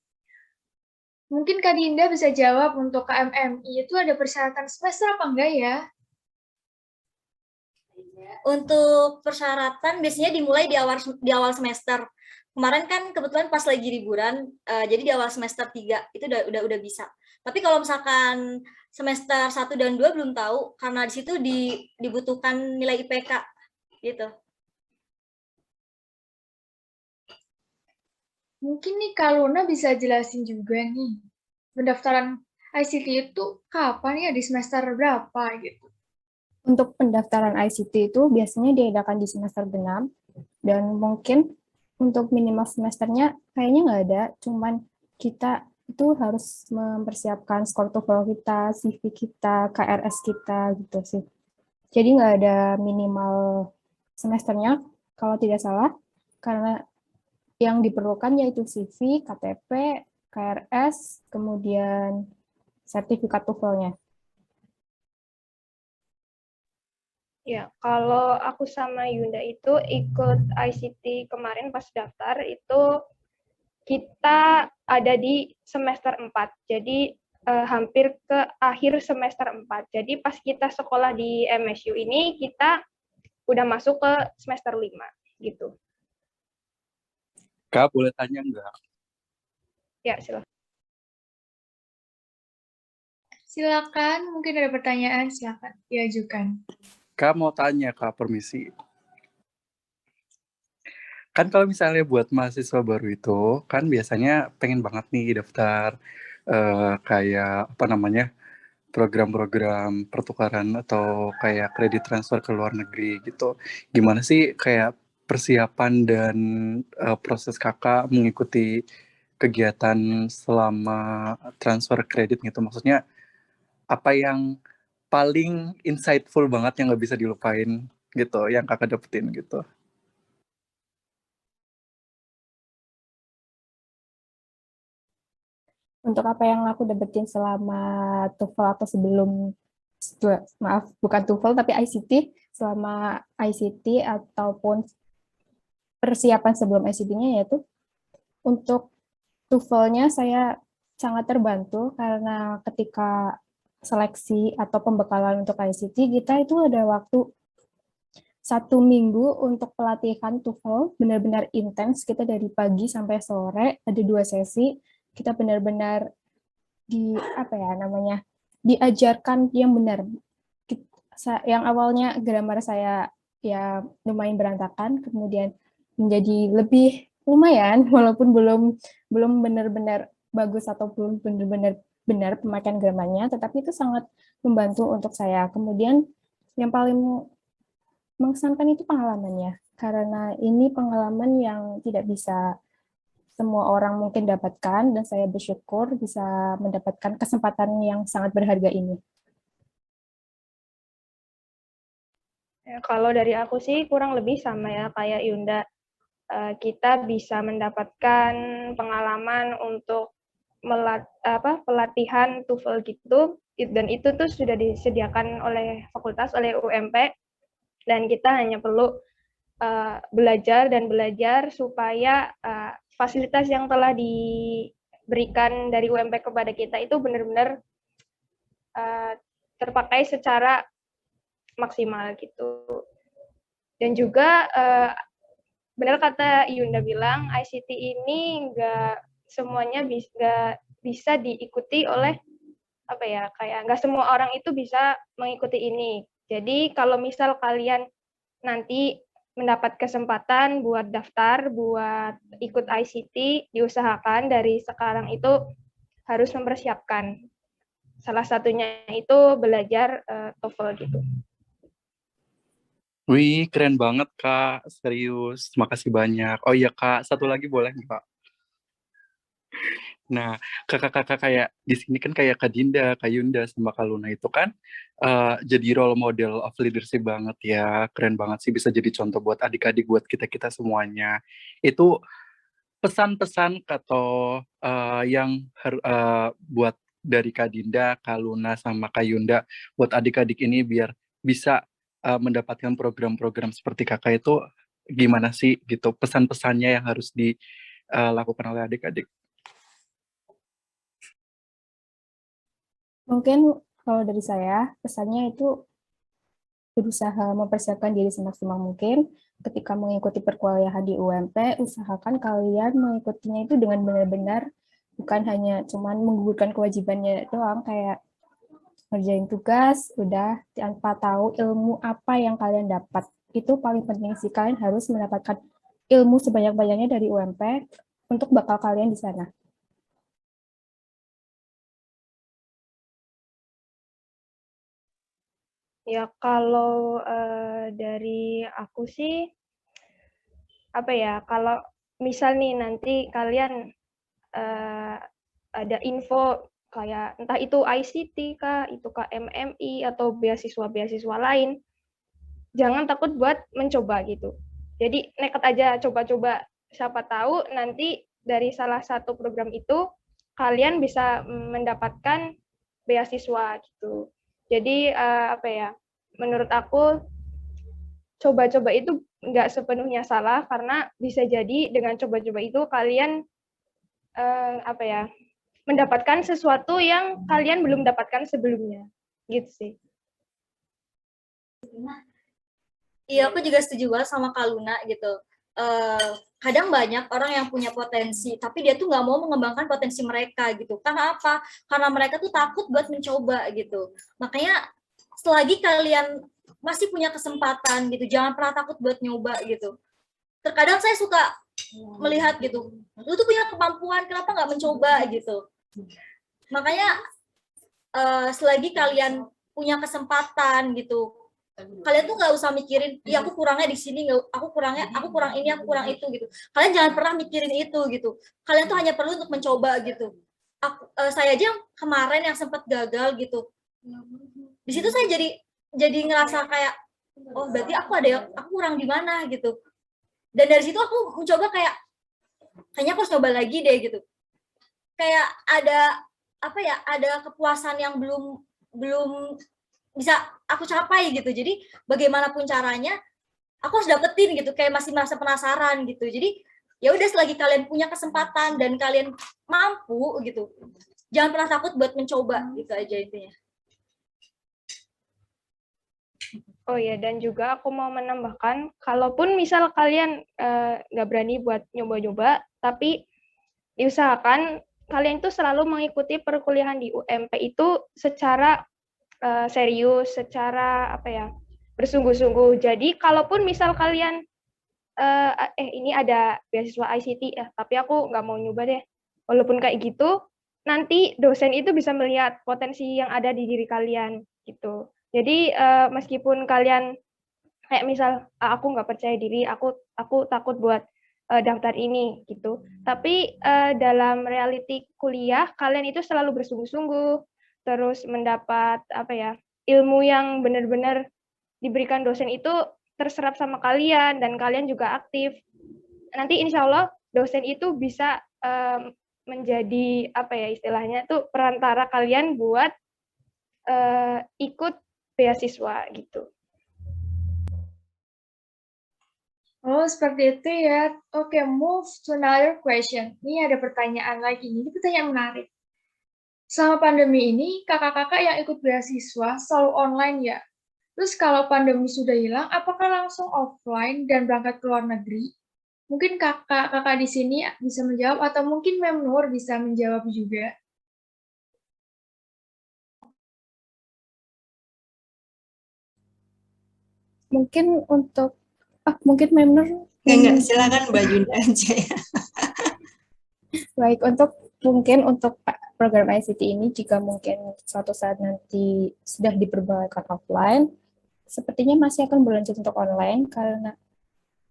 Mungkin Kak Dinda bisa jawab untuk KMMI itu ada persyaratan semester apa enggak ya? Untuk persyaratan biasanya dimulai di awal semester. Kemarin kan kebetulan pas lagi liburan, jadi di awal semester 3 itu udah bisa. Tapi kalau misalkan semester 1 dan 2 belum tahu karena di situ dibutuhkan nilai IPK gitu. Mungkin nih Kak Luna bisa jelasin juga nih. Pendaftaran ICT itu kapan ya, di semester berapa gitu? Untuk pendaftaran ICT itu biasanya diadakan di semester 6 dan mungkin untuk minimal semesternya kayaknya nggak ada, cuman kita itu harus mempersiapkan skor TOEFL kita, CV kita, KRS kita gitu sih. Jadi nggak ada minimal semesternya kalau tidak salah, karena yang diperlukan yaitu CV, KTP, KRS, kemudian sertifikat TOEFL-nya. Ya, kalau aku sama Yunda itu ikut ICT kemarin pas daftar itu kita ada di semester 4. Jadi hampir ke akhir semester 4. Jadi pas kita sekolah di MSU ini kita udah masuk ke semester 5 gitu. Kak, boleh tanya nggak? Ya, silakan. Silakan, mungkin ada pertanyaan, silakan diajukan. Kak mau tanya, Kak, permisi. Kan kalau misalnya buat mahasiswa baru itu, kan biasanya pengen banget nih daftar kayak apa namanya program-program pertukaran atau kayak kredit transfer ke luar negeri gitu. Gimana sih kayak persiapan dan proses kakak mengikuti kegiatan selama transfer kredit gitu? Maksudnya apa yang paling insightful banget yang nggak bisa dilupain gitu, yang kakak dapetin gitu? Untuk apa yang aku dapetin selama TOEFL atau maaf, bukan TOEFL tapi ICT, selama ICT ataupun persiapan sebelum ICT-nya, yaitu untuk TOEFL-nya saya sangat terbantu karena ketika seleksi atau pembekalan untuk ICT, kita itu ada waktu 1 minggu untuk pelatihan TOEFL, benar-benar intens. Kita dari pagi sampai sore, ada 2 sesi. Kita benar-benar diajarkan yang benar. Yang awalnya grammar saya ya lumayan berantakan, kemudian menjadi lebih lumayan, walaupun belum benar-benar bagus atau belum benar-benar benar pemakaian grammarnya, tetapi itu sangat membantu untuk saya. Kemudian yang paling mengesankan itu pengalamannya, karena ini pengalaman yang tidak bisa semua orang mungkin dapatkan, dan saya bersyukur bisa mendapatkan kesempatan yang sangat berharga ini. Ya, kalau dari aku sih kurang lebih sama ya kayak Yunda. Kita bisa mendapatkan pengalaman untuk pelatihan TOEFL gitu, dan itu tuh sudah disediakan oleh fakultas, oleh UMP, dan kita hanya perlu belajar supaya fasilitas yang telah diberikan dari UMP kepada kita itu benar-benar terpakai secara maksimal gitu. Dan juga benar kata Yunda bilang, ICT ini nggak semuanya bisa diikuti oleh kayak nggak semua orang itu bisa mengikuti ini. Jadi kalau misal kalian nanti mendapat kesempatan buat daftar, buat ikut ICT, diusahakan dari sekarang itu harus mempersiapkan. Salah satunya itu belajar TOEFL gitu. Wih, keren banget Kak, serius. Makasih banyak. Oh iya Kak, satu lagi boleh nggak Kak? Nah, kakak-kakak kayak di sini kan kayak Kak Dinda, Kak Yunda, sama Kak Luna itu kan jadi role model of leadership banget ya. Keren banget sih bisa jadi contoh buat adik-adik, buat kita-kita semuanya. Itu pesan-pesan atau buat dari Kak Dinda, Kak Luna, sama Kak Yunda buat adik-adik ini biar bisa mendapatkan program-program seperti kakak itu gimana sih gitu, pesan-pesannya yang harus dilakukan oleh adik-adik. Mungkin kalau dari saya, pesannya itu berusaha mempersiapkan diri semaksimal mungkin. Ketika mengikuti perkuliahan di UMP, usahakan kalian mengikutinya itu dengan benar-benar, bukan hanya cuman menggugurkan kewajibannya doang, kayak ngerjain tugas, udah tanpa tahu ilmu apa yang kalian dapat. Itu paling penting sih, kalian harus mendapatkan ilmu sebanyak-banyaknya dari UMP untuk bakal kalian di sana. Ya kalau dari aku sih kalau misal nih nanti kalian ada info kayak entah itu ICT kah, itu KMMI atau beasiswa-beasiswa lain, jangan takut buat mencoba gitu. Jadi nekat aja coba-coba, siapa tahu nanti dari salah satu program itu kalian bisa mendapatkan beasiswa gitu. Jadi menurut aku coba-coba itu nggak sepenuhnya salah, karena bisa jadi dengan coba-coba itu kalian mendapatkan sesuatu yang kalian belum dapatkan sebelumnya, gitu sih. Iya, aku juga setuju banget sama Kak Luna gitu. Kadang banyak orang yang punya potensi, tapi dia tuh nggak mau mengembangkan potensi mereka gitu. Karena apa? Karena mereka tuh takut buat mencoba gitu. Makanya selagi kalian masih punya kesempatan gitu, jangan pernah takut buat nyoba gitu. terkadang saya suka melihat gitu, lu tuh punya kemampuan, kenapa nggak mencoba gitu. Makanya selagi kalian punya kesempatan gitu, kalian tuh nggak usah mikirin, ya aku kurangnya di sini, aku kurang ini, aku kurang itu gitu. Kalian jangan pernah mikirin itu gitu. Kalian tuh hanya perlu untuk mencoba gitu. Saya aja yang kemarin yang sempat gagal gitu. Di situ saya jadi ngerasa kayak, oh berarti aku kurang di mana gitu. Dan dari situ aku mencoba kayaknya aku harus coba lagi deh gitu. Kayak ada kepuasan yang belum bisa aku capai gitu. Jadi bagaimanapun caranya aku harus dapetin gitu, kayak masih merasa penasaran gitu. Jadi ya udah, selagi kalian punya kesempatan dan kalian mampu gitu, jangan pernah takut buat mencoba, gitu aja intinya. Oh ya, dan juga aku mau menambahkan, kalaupun misal kalian nggak berani buat nyoba-nyoba, tapi diusahakan kalian tuh selalu mengikuti perkuliahan di UMP itu secara serius, secara bersungguh-sungguh. Jadi kalaupun misal kalian ini ada beasiswa ICT ya, tapi aku nggak mau nyoba deh. Walaupun kayak gitu, nanti dosen itu bisa melihat potensi yang ada di diri kalian gitu. Jadi meskipun kalian kayak misal aku nggak percaya diri, aku takut buat daftar ini gitu. Tapi dalam reality kuliah kalian itu selalu bersungguh-sungguh, terus mendapat ilmu yang benar-benar diberikan dosen itu terserap sama kalian dan kalian juga aktif. Nanti insya Allah dosen itu bisa menjadi istilahnya tuh perantara kalian buat ikut beasiswa gitu. Oh, seperti itu ya. Oke, move to another question. Ini ada pertanyaan lagi. Ini pertanyaan menarik. Selama pandemi ini, kakak-kakak yang ikut beasiswa selalu online ya? Terus kalau pandemi sudah hilang, apakah langsung offline dan berangkat ke luar negeri? Mungkin kakak-kakak di sini bisa menjawab, atau mungkin Mem Nur bisa menjawab juga. Mungkin untuk mungkin Mem Nur. Enggak, silakan Mbak Yunda aja ya. Baik, mungkin untuk program ICT ini, jika mungkin suatu saat nanti sudah diperbolehkan offline, sepertinya masih akan berlanjut untuk online, karena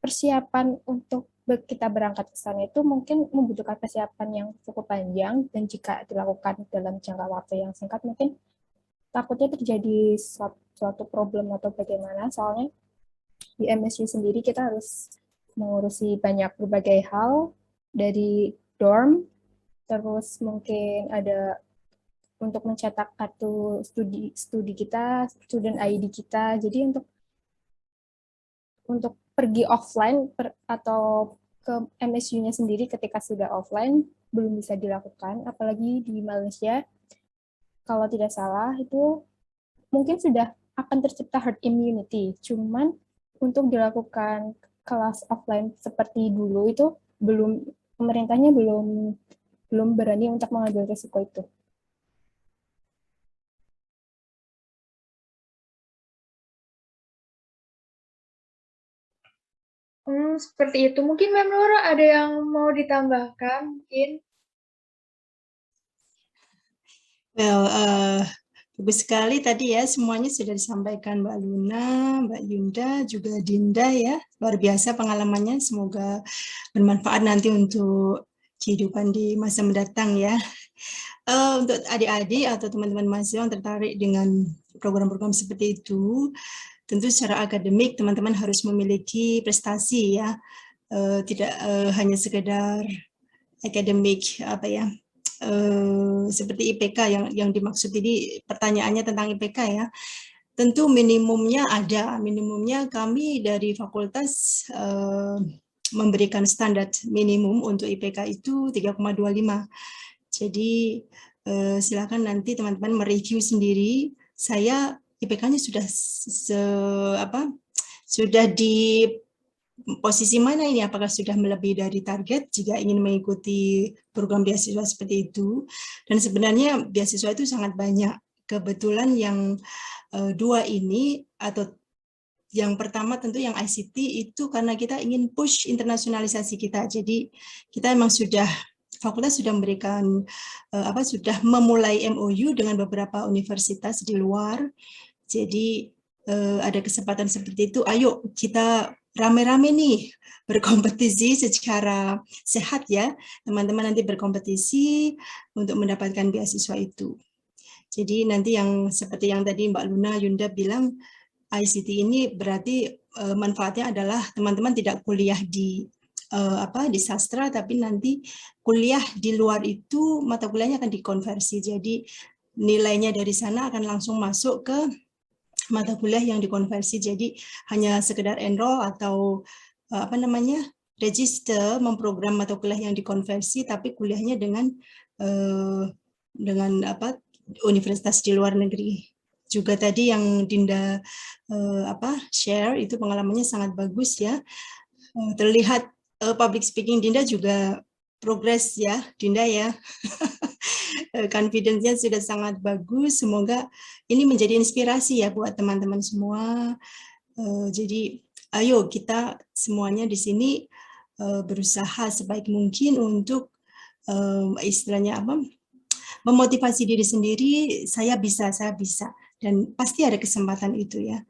persiapan untuk kita berangkat ke sana itu mungkin membutuhkan persiapan yang cukup panjang, dan jika dilakukan dalam jangka waktu yang singkat, mungkin takutnya terjadi suatu problem atau bagaimana, soalnya di MSU sendiri kita harus mengurusi berbagai hal, dari dorm, terus mungkin ada untuk mencetak kartu studi kita, student ID kita. Jadi untuk pergi offline atau ke MSU-nya sendiri ketika sudah offline belum bisa dilakukan, apalagi di Malaysia. Kalau tidak salah itu mungkin sudah akan tercipta herd immunity. Cuman untuk dilakukan kelas offline seperti dulu itu pemerintahnya belum berani untuk mengambil risiko itu. Seperti itu. Mungkin Mem Nur ada yang mau ditambahkan mungkin? Well, bagus sekali tadi ya, semuanya sudah disampaikan Mbak Luna, Mbak Yunda, juga Dinda ya. Luar biasa pengalamannya, semoga bermanfaat nanti untuk kehidupan di masa mendatang ya. Untuk adik-adik atau teman-teman mahasiswa yang tertarik dengan program-program seperti itu, tentu secara akademik teman-teman harus memiliki prestasi ya, tidak hanya sekedar akademik seperti IPK yang dimaksud ini, pertanyaannya tentang IPK ya. Tentu minimumnya ada, minimumnya kami dari fakultas memberikan standar minimum untuk IPK itu 3,25. Jadi silakan nanti teman-teman mereview sendiri. Saya IPK-nya sudah di posisi mana ini, apakah sudah melebihi dari target jika ingin mengikuti program beasiswa seperti itu. Dan sebenarnya beasiswa itu sangat banyak. Kebetulan yang dua ini atau yang pertama tentu yang ICT itu karena kita ingin push internasionalisasi kita. Jadi kita memang fakultas sudah memberikan sudah memulai MOU dengan beberapa universitas di luar. Jadi ada kesempatan seperti itu, ayo kita rame-rame nih berkompetisi secara sehat ya. Teman-teman nanti berkompetisi untuk mendapatkan beasiswa itu. Jadi nanti yang seperti yang tadi Mbak Luna, Yunda bilang, ICT ini berarti manfaatnya adalah teman-teman tidak kuliah di sastra, tapi nanti kuliah di luar itu mata kuliahnya akan dikonversi. Jadi nilainya dari sana akan langsung masuk ke mata kuliah yang dikonversi. Jadi hanya sekedar enroll atau register memprogram mata kuliah yang dikonversi, tapi kuliahnya dengan universitas di luar negeri. Juga tadi yang Dinda share itu pengalamannya sangat bagus ya. Terlihat public speaking Dinda juga progres ya, Dinda ya. Confidence-nya sudah sangat bagus. Semoga ini menjadi inspirasi ya buat teman-teman semua. Jadi ayo kita semuanya di sini berusaha sebaik mungkin untuk istilahnya memotivasi diri sendiri. Saya bisa, dan pasti ada kesempatan itu ya.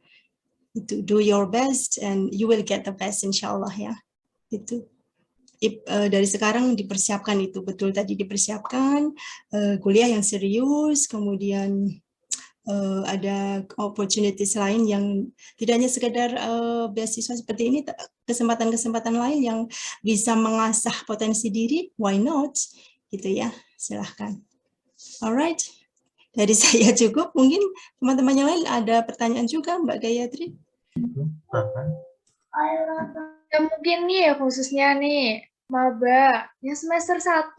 Itu do your best and you will get the best insyaallah ya. Itu dari sekarang dipersiapkan, itu betul tadi dipersiapkan kuliah yang serius, kemudian ada opportunities lain yang tidak hanya sekedar beasiswa seperti ini, kesempatan-kesempatan lain yang bisa mengasah potensi diri, why not gitu ya, silahkan. Alright, dari saya cukup. Mungkin teman-teman yang lain ada pertanyaan juga, Mbak Gayatri. Ya mungkin nih ya khususnya nih, maba yang semester 1,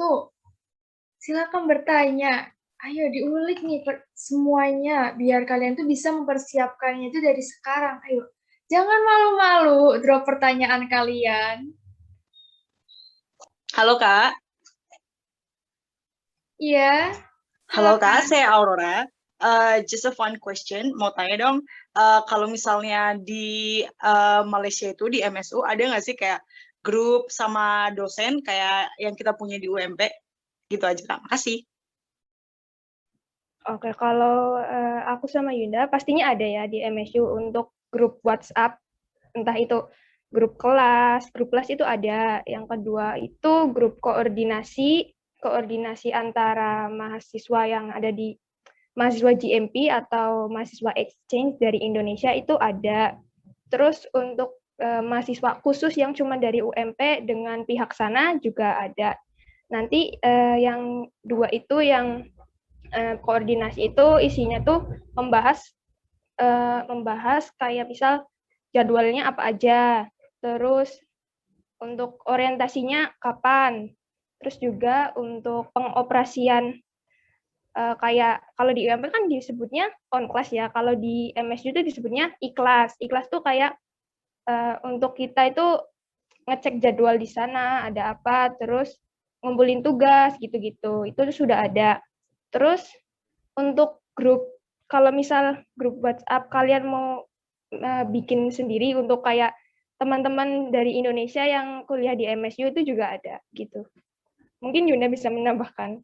silakan bertanya. Ayo diulik nih semuanya, biar kalian tuh bisa mempersiapkannya itu dari sekarang. Ayo, jangan malu-malu drop pertanyaan kalian. Halo Kak. Iya. Halo Kak, saya Aurora. Just a fun question, mau tanya dong, kalau misalnya di Malaysia itu di MSU ada nggak sih kayak grup sama dosen kayak yang kita punya di UMP? Gitu aja Kak, makasih. Oke, kalau aku sama Yunda pastinya ada ya di MSU untuk grup WhatsApp, entah itu grup kelas itu ada. Yang kedua itu grup koordinasi antara mahasiswa yang ada di mahasiswa GMP atau mahasiswa exchange dari Indonesia itu ada. Terus untuk mahasiswa khusus yang cuma dari UMP dengan pihak sana juga ada. Nanti yang dua itu yang koordinasi itu isinya tuh membahas kayak misal jadwalnya apa aja, terus untuk orientasinya kapan, terus juga untuk pengoperasian kayak kalau di UMP kan disebutnya on class ya, kalau di MSU itu disebutnya ikhlas. Ikhlas tuh kayak untuk kita itu ngecek jadwal di sana ada apa, terus ngumpulin tugas gitu-gitu, itu sudah ada. Terus untuk grup, kalau misal grup WhatsApp kalian mau bikin sendiri untuk kayak teman-teman dari Indonesia yang kuliah di MSU itu juga ada gitu. Mungkin Yunda bisa menambahkan.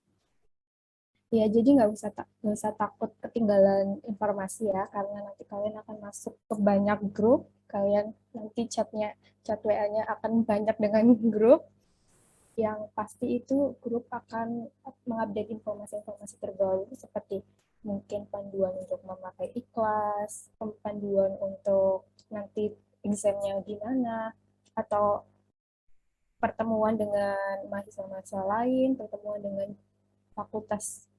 Ya, jadi nggak usah takut ketinggalan informasi ya, karena nanti kalian akan masuk ke banyak grup, kalian nanti chat WA-nya akan banyak dengan grup, yang pasti itu grup akan mengupdate informasi-informasi terbaru seperti mungkin panduan untuk memakai ikhlas, panduan untuk nanti exam-nya gimana, atau pertemuan dengan mahasiswa-mahasiswa lain, pertemuan dengan fakultas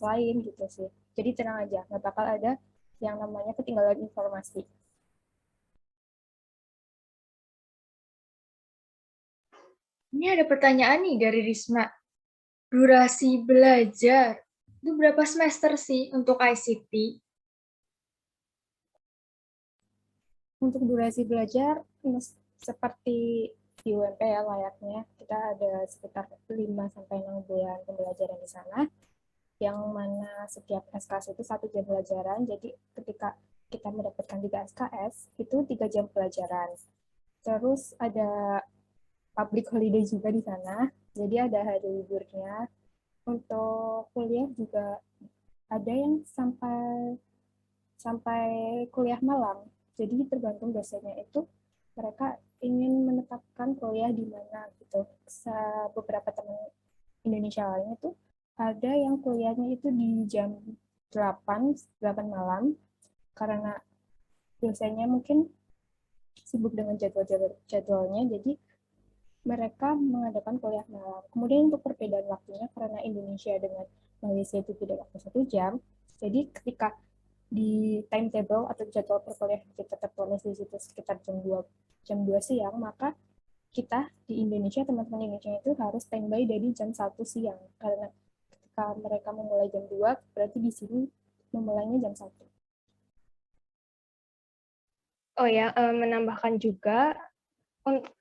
lain gitu sih. Jadi tenang aja, nggak bakal ada yang namanya ketinggalan informasi. Ini ada pertanyaan nih dari Risma. Durasi belajar itu berapa semester sih untuk ICT? Untuk durasi belajar seperti di UMP ya layaknya, kita ada sekitar 5-6 bulan pembelajaran di sana, yang mana setiap SKS itu 1 jam pelajaran. Jadi ketika kita mendapatkan 3 SKS, itu 3 jam pelajaran. Terus ada public holiday juga di sana, jadi ada hari liburnya. Untuk kuliah juga ada yang sampai kuliah malam. Jadi tergantung dosennya itu mereka ingin menetapkan kuliah di mana gitu. Beberapa teman Indonesia lainnya tuh ada yang kuliahnya itu di jam 8 malam karena dosennya mungkin sibuk dengan jadwalnya, jadi mereka mengadakan kuliah malam. Kemudian untuk perbedaan waktunya, karena Indonesia dengan Malaysia itu beda waktu 1 jam, jadi ketika di timetable atau jadwal perkuliahan kita tertulis di situ sekitar jam 2 siang, maka kita di Indonesia, teman-teman Indonesia itu harus standby dari jam 1 siang. Karena ketika mereka memulai jam 2, berarti di sini memulainya jam 1. Oh ya, menambahkan juga,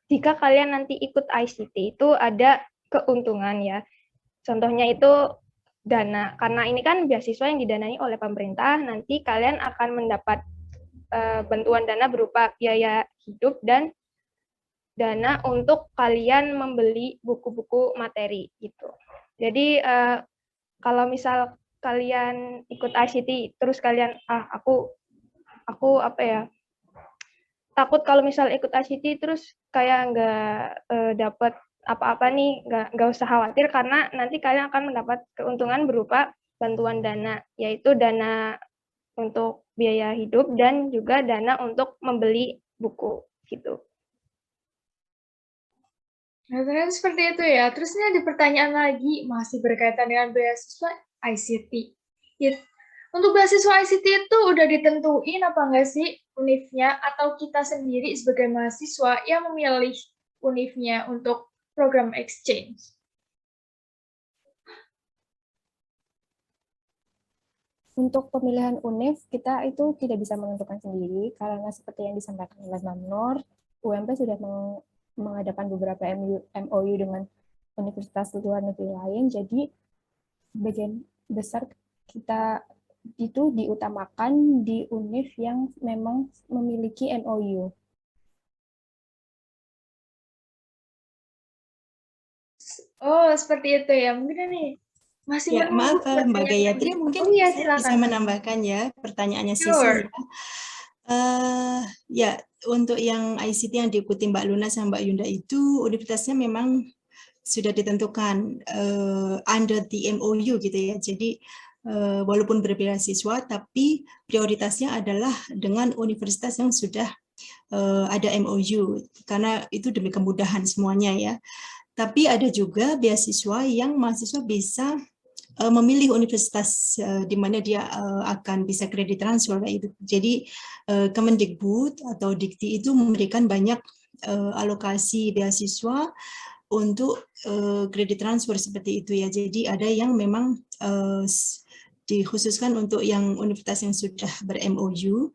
jika kalian nanti ikut ICT itu ada keuntungan ya. Contohnya itu dana, karena ini kan beasiswa yang didanai oleh pemerintah, nanti kalian akan mendapat bantuan dana berupa biaya hidup dan dana untuk kalian membeli buku-buku materi gitu. Jadi kalau misal kalian ikut ICT terus kalian aku apa ya, takut kalau misal ikut ICT terus kayak nggak dapat apa-apa nih, nggak usah khawatir karena nanti kalian akan mendapat keuntungan berupa bantuan dana, yaitu dana untuk biaya hidup dan juga dana untuk membeli buku gitu. Nah, ternyata seperti itu ya. Terus ini ada pertanyaan lagi, masih berkaitan dengan beasiswa ICT. Untuk beasiswa ICT itu udah ditentuin apa enggak sih univnya, atau kita sendiri sebagai mahasiswa yang memilih univnya untuk program exchange? Untuk pemilihan univ, kita itu tidak bisa menentukan sendiri, karena seperti yang disampaikan oleh Mbak Nur, UMP sudah mengadakan beberapa MOU dengan universitas luar negeri lain, jadi bagian besar kita itu diutamakan di univ yang memang memiliki MOU. Oh, seperti itu ya. Mungkin nih masih Ya, maaf Mbak Gayatri, mungkin saya bisa silakan. menambahkan ya pertanyaannya Sure. Sisil ya. Ya, untuk yang ICT yang diikuti Mbak Luna sama Mbak Yunda itu universitasnya memang sudah ditentukan under the MOU gitu ya. Jadi walaupun berbeda siswa, tapi prioritasnya adalah dengan universitas yang sudah ada MOU, karena itu demi kemudahan semuanya ya. Tapi ada juga beasiswa yang mahasiswa bisa memilih universitas di mana dia akan bisa kredit transfer itu. Jadi Kemendikbud atau Dikti itu memberikan banyak alokasi beasiswa untuk kredit transfer seperti itu ya. Jadi ada yang memang dikhususkan untuk yang universitas yang sudah ber-MOU,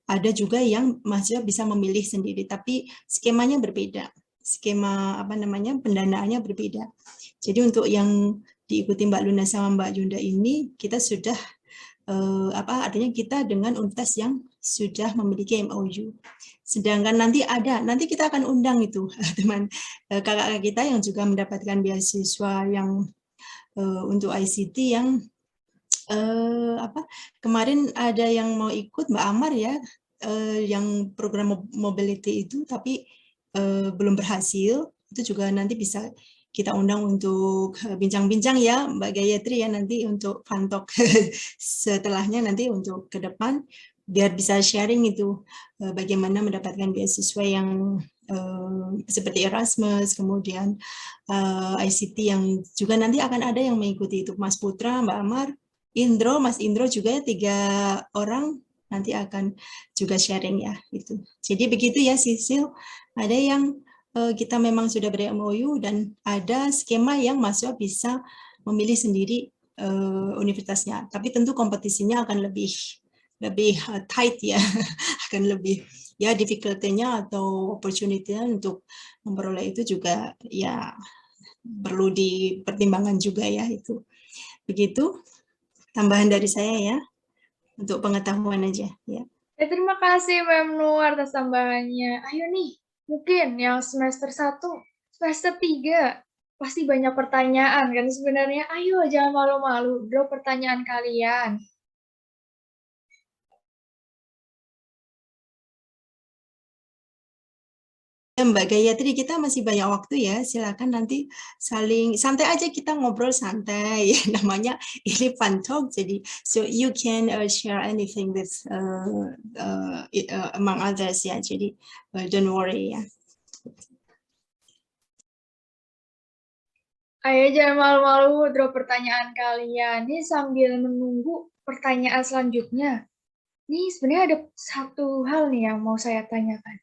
ada juga yang mahasiswa bisa memilih sendiri, tapi skemanya berbeda. Skema pendanaannya berbeda. Jadi untuk yang diikuti Mbak Luna sama Mbak Yunda ini, kita sudah artinya kita dengan universitas yang sudah memiliki MOU. Sedangkan nanti kita akan undang itu teman kakak-kakak kita yang juga mendapatkan beasiswa yang untuk ICT yang kemarin ada yang mau ikut Mbak Amar ya, yang program mobility itu, tapi belum berhasil. Itu juga nanti bisa kita undang untuk bincang-bincang ya Mbak Gayatri ya, nanti untuk Fantok setelahnya nanti untuk ke depan biar bisa sharing itu bagaimana mendapatkan beasiswa yang seperti Erasmus, kemudian ICT yang juga nanti akan ada yang mengikuti itu, Mas Putra, Mbak Amar, Mas Indro juga 3 orang nanti akan juga sharing ya itu. Jadi begitu ya Sisil, ada yang kita memang sudah ber-MOU dan ada skema yang mahasiswa bisa memilih sendiri universitasnya. Tapi tentu kompetisinya akan lebih tight ya, akan lebih ya difficulty-nya atau opportunity-nya untuk memperoleh itu juga ya perlu dipertimbangkan juga ya itu. Begitu tambahan dari saya ya, untuk pengetahuan aja ya. Terima kasih Mem Nur atas tambahannya. Ayo nih, mungkin yang semester 1, semester 3, pasti banyak pertanyaan kan sebenarnya. Ayo, jangan malu-malu, drop pertanyaan kalian. Mbak Gayatri, kita masih banyak waktu ya. Silakan nanti saling santai aja, kita ngobrol santai. Namanya ini fun talk, jadi so you can share anything with among others ya. Jadi don't worry ya. Ayo jangan malu-malu, drop pertanyaan kalian. Nih sambil menunggu pertanyaan selanjutnya. Nih sebenarnya ada satu hal nih yang mau saya tanyakan.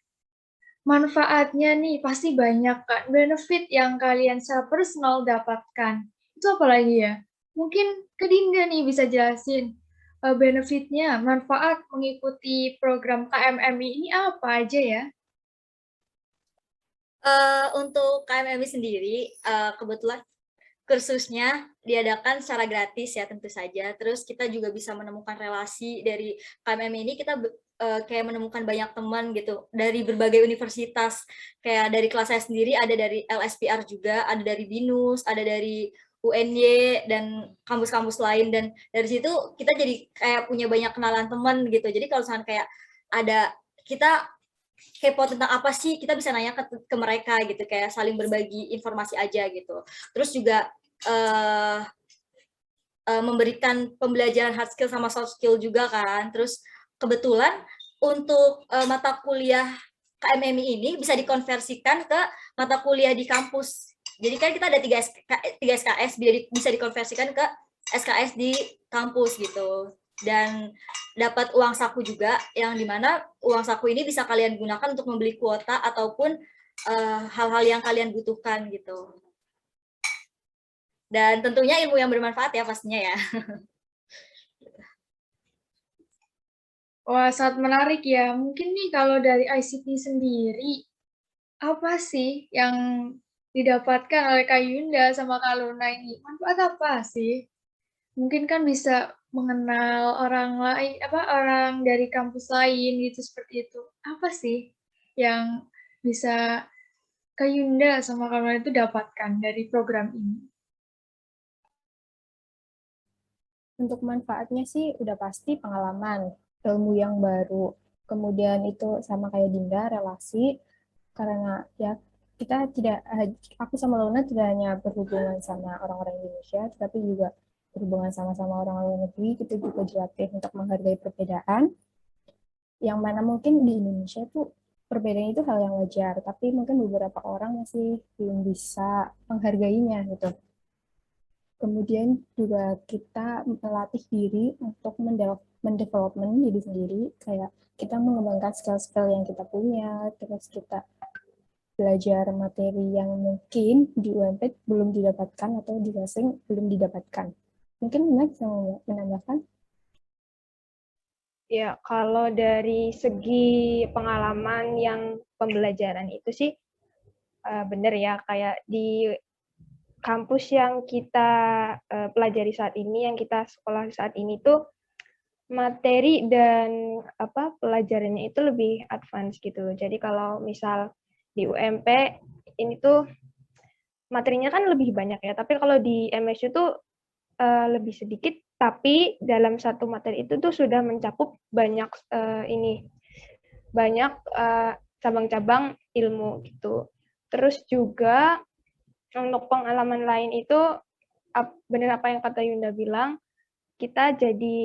Manfaatnya nih pasti banyak kan, benefit yang kalian secara personal dapatkan. Itu apa lagi ya? Mungkin ke Dinda nih bisa jelasin benefitnya, manfaat mengikuti program KMMI ini apa aja ya? Untuk KMMI sendiri, kebetulan kursusnya diadakan secara gratis ya tentu saja. Terus kita juga bisa menemukan relasi dari KMMI ini, kita kayak menemukan banyak teman gitu dari berbagai universitas. Kayak dari kelas saya sendiri ada dari LSPR juga, ada dari BINUS, ada dari UNY dan kampus-kampus lain, dan dari situ kita jadi kayak punya banyak kenalan teman gitu. Jadi kalau misalnya kayak ada kita kepo tentang apa sih, kita bisa nanya ke mereka gitu, kayak saling berbagi informasi aja gitu. Terus juga memberikan pembelajaran hard skill sama soft skill juga kan. Terus kebetulan untuk mata kuliah KMMI ini bisa dikonversikan ke mata kuliah di kampus. Jadi kan kita ada 3 SKS, bisa dikonversikan ke SKS di kampus gitu. Dan dapat uang saku juga, yang dimana uang saku ini bisa kalian gunakan untuk membeli kuota ataupun hal-hal yang kalian butuhkan gitu. Dan tentunya ilmu yang bermanfaat ya pastinya ya. Wah, sangat menarik ya. Mungkin nih kalau dari ICT sendiri, apa sih yang didapatkan oleh Kak Yunda sama Kak Luna ini? Manfaat apa sih? Mungkin kan bisa mengenal orang lain, orang dari kampus lain gitu seperti itu. Apa sih yang bisa Kak Yunda sama Kak Luna itu dapatkan dari program ini? Untuk manfaatnya sih udah pasti pengalaman, ilmu yang baru. Kemudian itu sama kayak Dinda, relasi. Karena ya kita tidak, aku sama Luna tidak hanya berhubungan sama orang-orang Indonesia, tetapi juga berhubungan sama-sama orang luar negeri. Kita juga dilatih untuk menghargai perbedaan. Yang mana mungkin di Indonesia tuh perbedaan itu hal yang wajar, tapi mungkin beberapa orang masih belum bisa menghargainya gitu. Kemudian juga kita melatih diri untuk mendevelopment diri sendiri, kayak kita mengembangkan skill-skill yang kita punya, terus kita belajar materi yang mungkin di UMP belum didapatkan atau di Gasing belum didapatkan. Mungkin Next yang menambahkan? Ya, kalau dari segi pengalaman yang pembelajaran itu sih benar ya, kayak di kampus yang kita pelajari saat ini, yang kita sekolah saat ini tuh materi dan pelajarannya itu lebih advance gitu. Jadi kalau misal di UMP ini tuh materinya kan lebih banyak ya, tapi kalau di MSU tuh lebih sedikit, tapi dalam satu materi itu tuh sudah mencakup banyak banyak cabang-cabang ilmu gitu. Terus juga untuk pengalaman lain itu benar apa yang kata Yunda bilang, kita jadi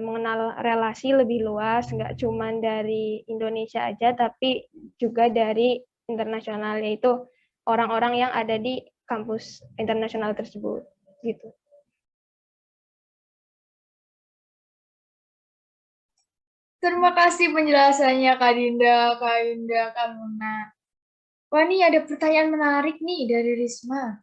mengenal relasi lebih luas, nggak cuma dari Indonesia aja, tapi juga dari internasional, yaitu orang-orang yang ada di kampus internasional tersebut gitu. Terima kasih penjelasannya Kak Dinda, Kak Yunda, Kak Luna. Wah, nih ada pertanyaan menarik nih dari Risma.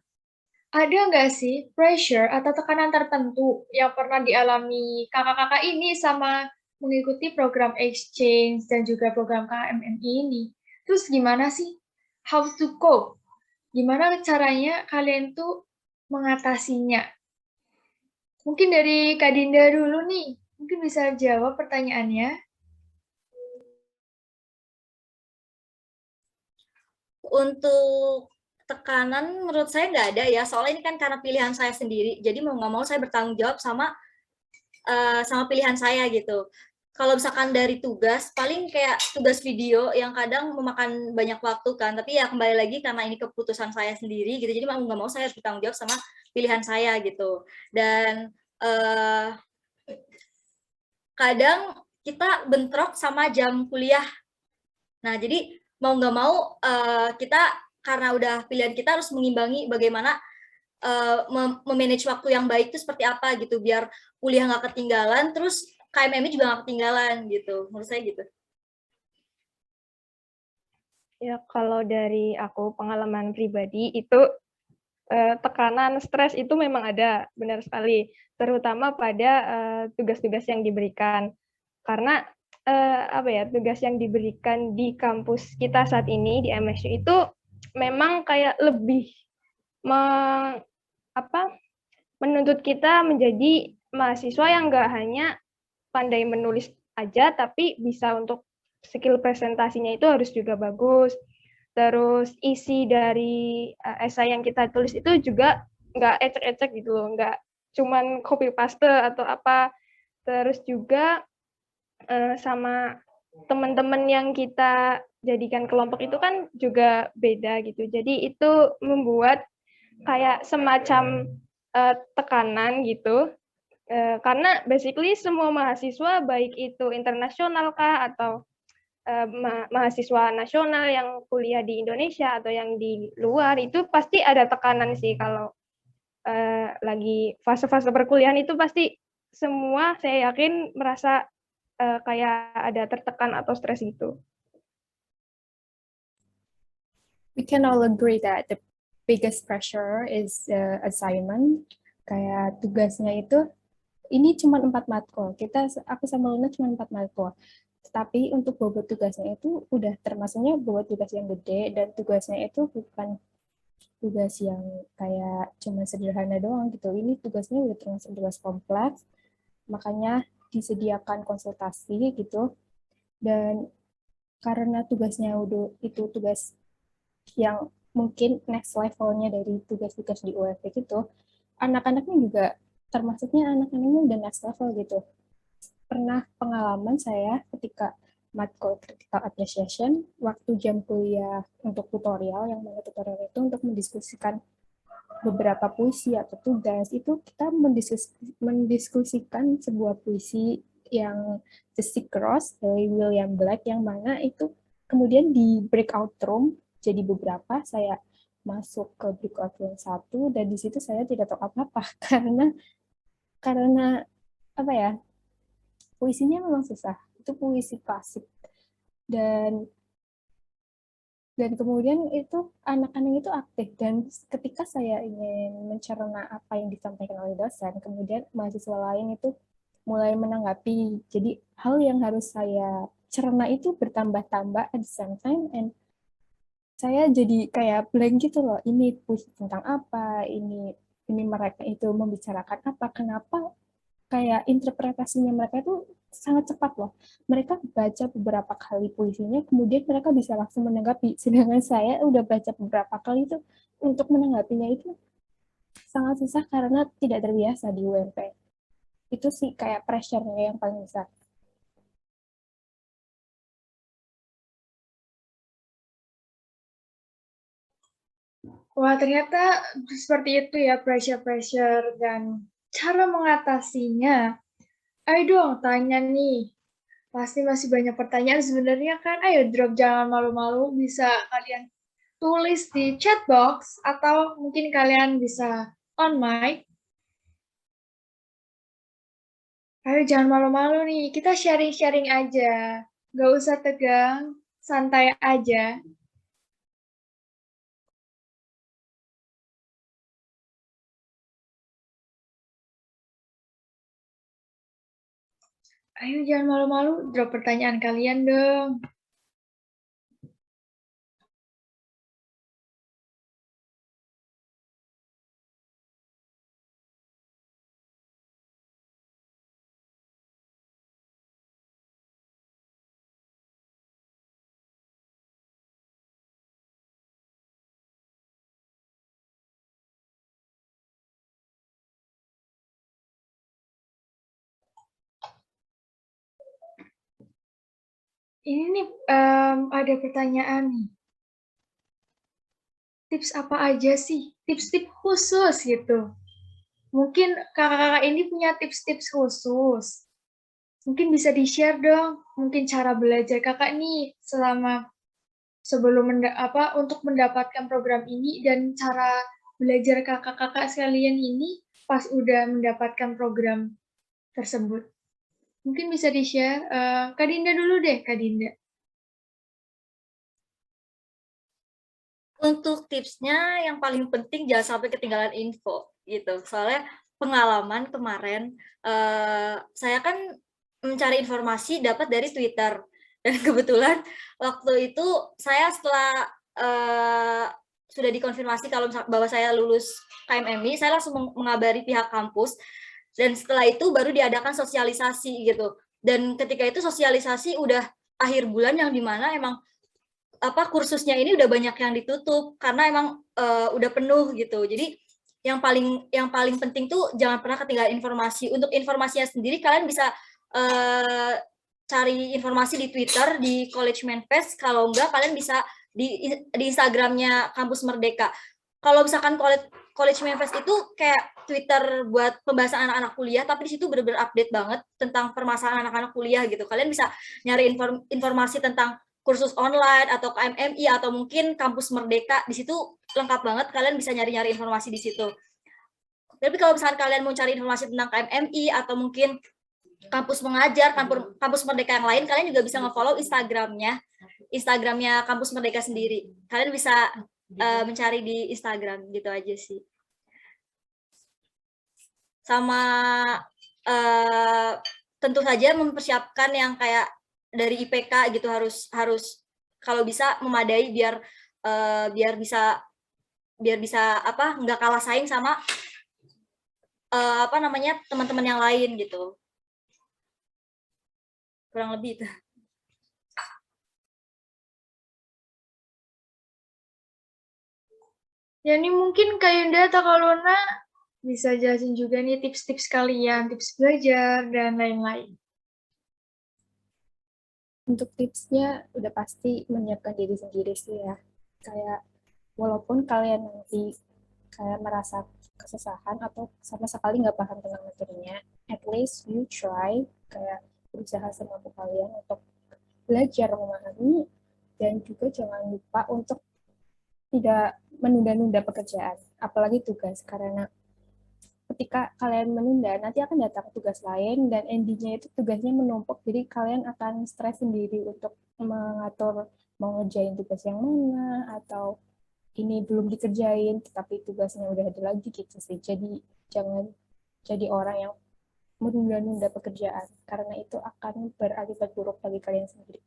Ada nggak sih pressure atau tekanan tertentu yang pernah dialami kakak-kakak ini sama mengikuti program exchange dan juga program KMMI ini? Terus gimana sih? How to cope? Gimana caranya kalian tuh mengatasinya? Mungkin dari Kak Dinda dulu nih. Mungkin bisa jawab pertanyaannya. Untuk tekanan menurut saya nggak ada ya, soalnya ini kan karena pilihan saya sendiri, jadi mau nggak mau saya bertanggung jawab sama pilihan saya gitu. Kalau misalkan dari tugas, paling kayak tugas video yang kadang memakan banyak waktu kan, tapi ya kembali lagi karena ini keputusan saya sendiri gitu, jadi mau nggak mau saya harus bertanggung jawab sama pilihan saya gitu. Dan kadang kita bentrok sama jam kuliah. Nah, jadi mau nggak mau kita karena udah pilihan kita harus mengimbangi bagaimana memanage waktu yang baik itu seperti apa gitu, biar kuliah nggak ketinggalan, terus KMM juga nggak ketinggalan gitu, menurut saya gitu. Ya, kalau dari aku pengalaman pribadi itu tekanan stres itu memang ada, benar sekali, terutama pada tugas-tugas yang diberikan. Karena apa ya, tugas yang diberikan di kampus kita saat ini di MSU itu memang kayak lebih menuntut kita menjadi mahasiswa yang nggak hanya pandai menulis aja, tapi bisa untuk skill presentasinya itu harus juga bagus. Terus isi dari esai yang kita tulis itu juga nggak ecek-ecek gitu loh, nggak cuman copy paste atau apa. Terus juga sama teman-teman yang kita jadikan kelompok itu kan juga beda gitu. Jadi itu membuat kayak semacam tekanan gitu. Karena basically semua mahasiswa, baik itu internasional kah atau mahasiswa nasional yang kuliah di Indonesia atau yang di luar, itu pasti ada tekanan sih. Kalau lagi fase-fase perkuliahan itu pasti semua saya yakin merasa kayak ada tertekan atau stres gitu. We can all agree that the biggest pressure is assignment. Kayak tugasnya itu, ini cuma 4 matkul. Aku sama Luna cuma 4 matkul. Tapi untuk bobot tugasnya itu udah termasuknya bobot tugas yang gede, dan tugasnya itu bukan tugas yang kayak cuma sederhana doang gitu. Ini tugasnya udah termasuk tugas kompleks, makanya disediakan konsultasi gitu. Dan karena tugasnya udah itu tugas yang mungkin next levelnya dari tugas-tugas di UFP gitu, anak-anaknya juga termasuknya anak-anaknya udah next level gitu. Pernah pengalaman saya ketika matkul critical appreciation, waktu jam kuliah untuk tutorial, yang mana tutorial itu untuk mendiskusikan beberapa puisi atau tugas, itu kita mendiskusikan sebuah puisi yang The Sick Rose dari William Blake, yang mana itu kemudian di breakout room, jadi beberapa, saya masuk ke breakout room 1, dan di situ saya tidak tahu apa-apa karena apa ya, puisinya memang susah, itu puisi klasik, dan kemudian itu anak-anak itu aktif, dan ketika saya ingin mencerna apa yang disampaikan oleh dosen, kemudian mahasiswa lain itu mulai menanggapi, jadi hal yang harus saya cerna itu bertambah-tambah at the same time, and saya jadi kayak blank gitu loh, ini puisi tentang apa, ini mereka itu membicarakan apa, kenapa kayak interpretasinya mereka itu sangat cepat loh. Mereka baca beberapa kali puisinya, kemudian mereka bisa langsung menanggapi. Sedangkan saya udah baca beberapa kali itu, untuk menanggapinya itu sangat susah karena tidak terbiasa di UMP. Itu sih kayak pressure-nya yang paling besar. Wah, ternyata seperti itu ya pressure-pressure dan cara mengatasinya. Ayo dong, tanya nih. Pasti masih banyak pertanyaan sebenarnya kan. Ayo drop, jangan malu-malu. Bisa kalian tulis di chat box atau mungkin kalian bisa on mic. Ayo jangan malu-malu nih. Kita sharing-sharing aja. Gak usah tegang, santai aja. Ayo jangan malu-malu, drop pertanyaan kalian dong. Ini nih ada pertanyaan nih. Tips apa aja sih? Tips-tips khusus gitu. Mungkin kakak-kakak ini punya tips-tips khusus. Mungkin bisa di-share dong. Mungkin cara belajar kakak nih selama sebelum untuk mendapatkan program ini dan cara belajar kakak-kakak sekalian ini pas udah mendapatkan program tersebut. Mungkin bisa di-share. Kak Dinda dulu deh, Kak Dinda. Untuk tipsnya yang paling penting jangan sampai ketinggalan info gitu. Soalnya pengalaman kemarin saya kan mencari informasi dapat dari Twitter dan kebetulan waktu itu saya setelah sudah dikonfirmasi kalau bahwa saya lulus KMMI, saya langsung mengabari pihak kampus dan setelah itu baru diadakan sosialisasi gitu. Dan ketika itu sosialisasi udah akhir bulan yang dimana emang kursusnya ini udah banyak yang ditutup karena emang udah penuh gitu. Jadi yang paling penting tuh jangan pernah ketinggalan informasi. Untuk informasinya sendiri kalian bisa cari informasi di Twitter di College Manifest. Kalau enggak kalian bisa di Instagramnya Kampus Merdeka. Kalau misalkan College Manifest itu kayak Twitter buat pembahasan anak-anak kuliah, tapi di situ benar-benar update banget tentang permasalahan anak-anak kuliah gitu. Kalian bisa nyari informasi tentang kursus online atau KMMI atau mungkin Kampus Merdeka, di situ lengkap banget, kalian bisa nyari-nyari informasi di situ. Tapi kalau misalkan kalian mau cari informasi tentang KMMI atau mungkin kampus mengajar, kampus Merdeka yang lain, kalian juga bisa nge-follow Instagramnya Kampus Merdeka sendiri. Kalian bisa mencari di Instagram gitu aja sih. Sama tentu saja mempersiapkan yang kayak dari IPK gitu harus kalau bisa memadai biar bisa nggak kalah saing sama teman-teman yang lain gitu. Kurang lebih itu. Ya ini mungkin Kak Yunda atau Kak Luna bisa jelasin juga nih tips-tips kalian, tips belajar dan lain-lain. Untuk tipsnya udah pasti menyiapkan diri sendiri sih ya. Kayak walaupun kalian nanti kayak merasa kesusahan atau sama sekali nggak paham tentang materinya, at least you try, kayak berusaha semampu kalian untuk belajar memahami, dan juga jangan lupa untuk tidak menunda-nunda pekerjaan, apalagi tugas, karena ketika kalian menunda, nanti akan datang tugas lain, dan endingnya itu tugasnya menumpuk, jadi kalian akan stres sendiri untuk mengatur mau ngerjain tugas yang mana, atau ini belum dikerjain, tetapi tugasnya udah ada lagi gitu sih. Jadi jangan jadi orang yang menunda-nunda pekerjaan, karena itu akan berakibat buruk bagi kalian sendiri.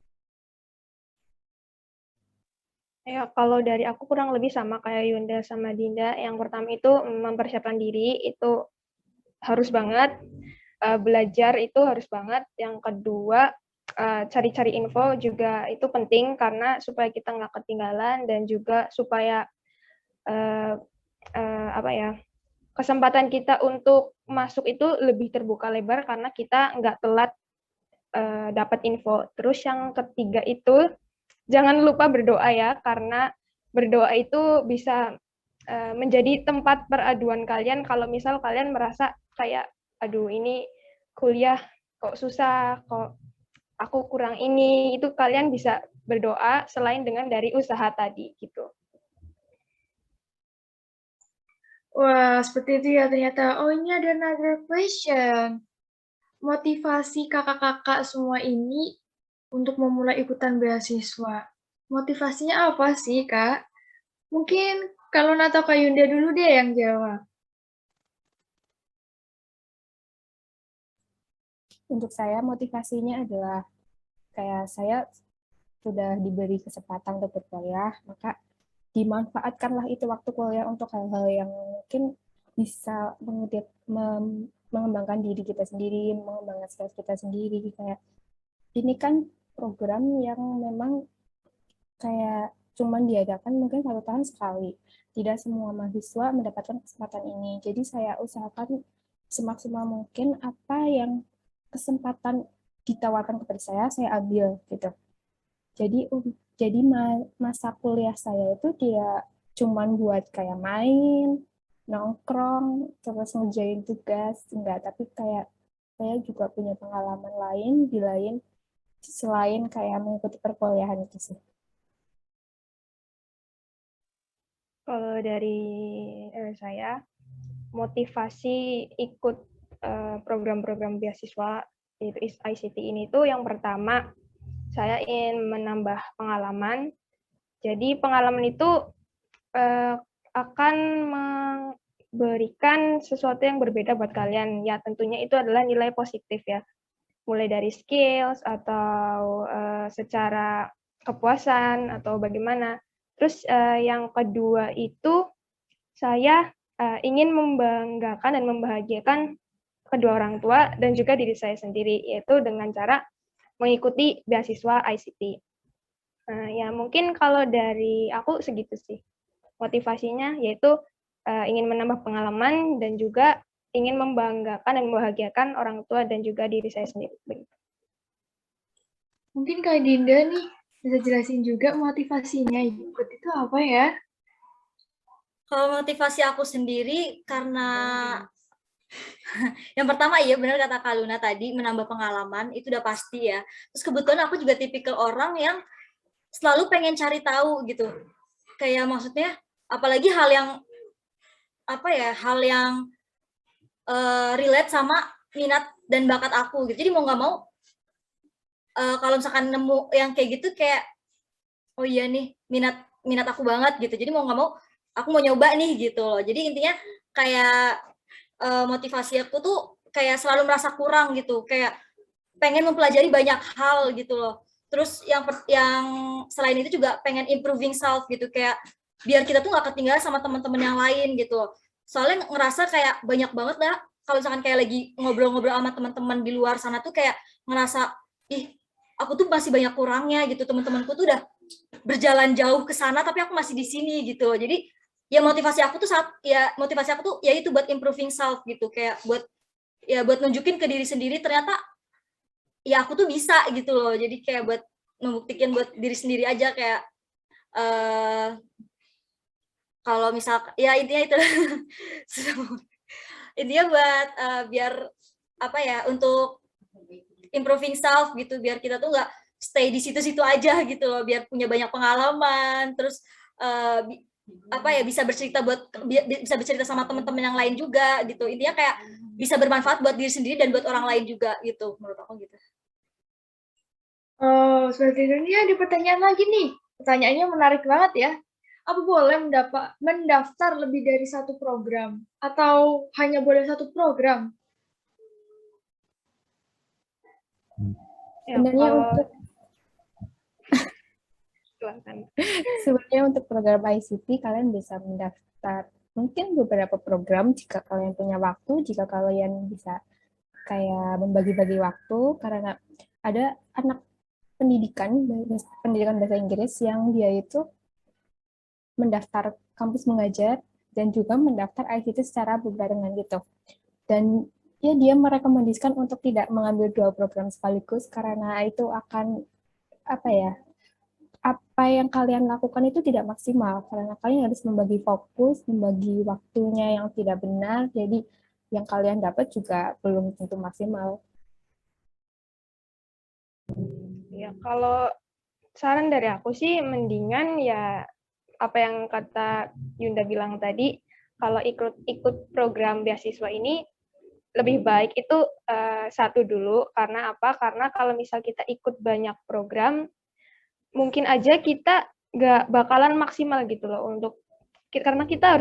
Ya, kalau dari aku kurang lebih sama kayak Yunda sama Dinda. Yang pertama itu mempersiapkan diri, itu harus banget. Belajar itu harus banget. Yang kedua, cari-cari info juga itu penting karena supaya kita nggak ketinggalan dan juga supaya kesempatan kita untuk masuk itu lebih terbuka lebar karena kita nggak telat dapat info. Terus yang ketiga itu jangan lupa berdoa ya, karena berdoa itu bisa menjadi tempat peraduan kalian kalau misal kalian merasa kayak, aduh ini kuliah kok susah, kok aku kurang ini, itu kalian bisa berdoa selain dengan dari usaha tadi gitu. Wah, seperti itu ya ternyata. Oh, ini ada another question. Motivasi kakak-kakak semua ini untuk memulai ikutan beasiswa. Motivasinya apa sih, Kak? Mungkin kalau atau Kak Yunda dulu deh yang jawab. Untuk saya, motivasinya adalah kayak saya sudah diberi kesempatan untuk berkuliah, maka dimanfaatkanlah itu waktu kuliah untuk hal-hal yang mungkin bisa mengembangkan diri kita sendiri, mengembangkan skills kita sendiri. Kayak ini kan program yang memang kayak cuman diadakan mungkin 1 tahun sekali. Tidak semua mahasiswa mendapatkan kesempatan ini. Jadi saya usahakan semaksimal mungkin apa yang kesempatan ditawarkan kepada saya ambil gitu. Jadi masa kuliah saya itu tidak cuman buat kayak main, nongkrong, terus ngerjain tugas, enggak, tapi kayak saya juga punya pengalaman lain selain kayak mengikuti perkuliahan itu sih. Kalau dari saya, motivasi ikut program-program beasiswa yaitu ICT ini tuh yang pertama, saya ingin menambah pengalaman. Jadi pengalaman itu akan memberikan sesuatu yang berbeda buat kalian. Ya tentunya itu adalah nilai positif ya. Mulai dari skills atau secara kepuasan atau bagaimana. Terus yang kedua itu saya ingin membanggakan dan membahagiakan kedua orang tua dan juga diri saya sendiri, yaitu dengan cara mengikuti beasiswa ICT. Ya mungkin kalau dari aku segitu sih. Motivasinya yaitu ingin menambah pengalaman dan juga ingin membanggakan dan membahagiakan orang tua dan juga diri saya sendiri. Mungkin Kak Dinda nih bisa jelasin juga motivasinya ikut itu apa ya? Kalau motivasi aku sendiri karena yang pertama iya benar kata Kak Luna tadi, menambah pengalaman itu udah pasti ya. Terus kebetulan aku juga tipikal orang yang selalu pengen cari tahu gitu. Kayak maksudnya apalagi hal yang relate sama minat dan bakat aku gitu. Jadi mau nggak mau kalau misalkan nemu yang kayak gitu kayak oh iya nih minat aku banget gitu. Jadi mau nggak mau aku mau nyoba nih gitu loh. Jadi intinya kayak motivasi aku tuh kayak selalu merasa kurang gitu, kayak pengen mempelajari banyak hal gitu loh. Terus yang selain itu juga pengen improving self gitu, kayak biar kita tuh nggak ketinggalan sama teman-teman yang lain gitu loh. Soalnya ngerasa kayak banyak banget lah kalau misalkan kayak lagi ngobrol-ngobrol sama teman-teman di luar sana tuh kayak ngerasa ih aku tuh masih banyak kurangnya gitu, teman-temanku tuh udah berjalan jauh ke sana tapi aku masih di sini gitu. Jadi ya motivasi aku tuh ya itu buat improving self gitu, kayak buat nunjukin ke diri sendiri ternyata ya aku tuh bisa gitu loh. Jadi kayak buat membuktikan buat diri sendiri aja kayak kalau misal ya intinya itu intinya buat biar untuk improving self gitu, biar kita tuh nggak stay di situ-situ aja gitu loh, biar punya banyak pengalaman, terus bisa bercerita sama teman-teman yang lain juga gitu. Intinya kayak bisa bermanfaat buat diri sendiri dan buat orang lain juga gitu, menurut aku gitu. Oh, seperti ini ada pertanyaan lagi nih. Pertanyaannya menarik banget ya. Apa boleh mendaftar lebih dari satu program? Atau hanya boleh satu program? Sebenarnya untuk program ICT kalian bisa mendaftar mungkin beberapa program jika kalian punya waktu, jika kalian bisa kayak membagi-bagi waktu, karena ada anak pendidikan bahasa Inggris yang dia itu mendaftar kampus mengajar dan juga mendaftar ICT secara berbarengan gitu. Dan ya dia merekomendasikan untuk tidak mengambil dua program sekaligus karena itu akan apa yang kalian lakukan itu tidak maksimal karena kalian harus membagi fokus, membagi waktunya yang tidak benar, jadi yang kalian dapat juga belum tentu maksimal. Ya, kalau saran dari aku sih mendingan ya apa yang kata Yunda bilang tadi, kalau ikut program beasiswa ini lebih baik itu satu dulu. Karena apa? Karena kalau misal kita ikut banyak program, mungkin aja kita nggak bakalan maksimal gitu loh karena kita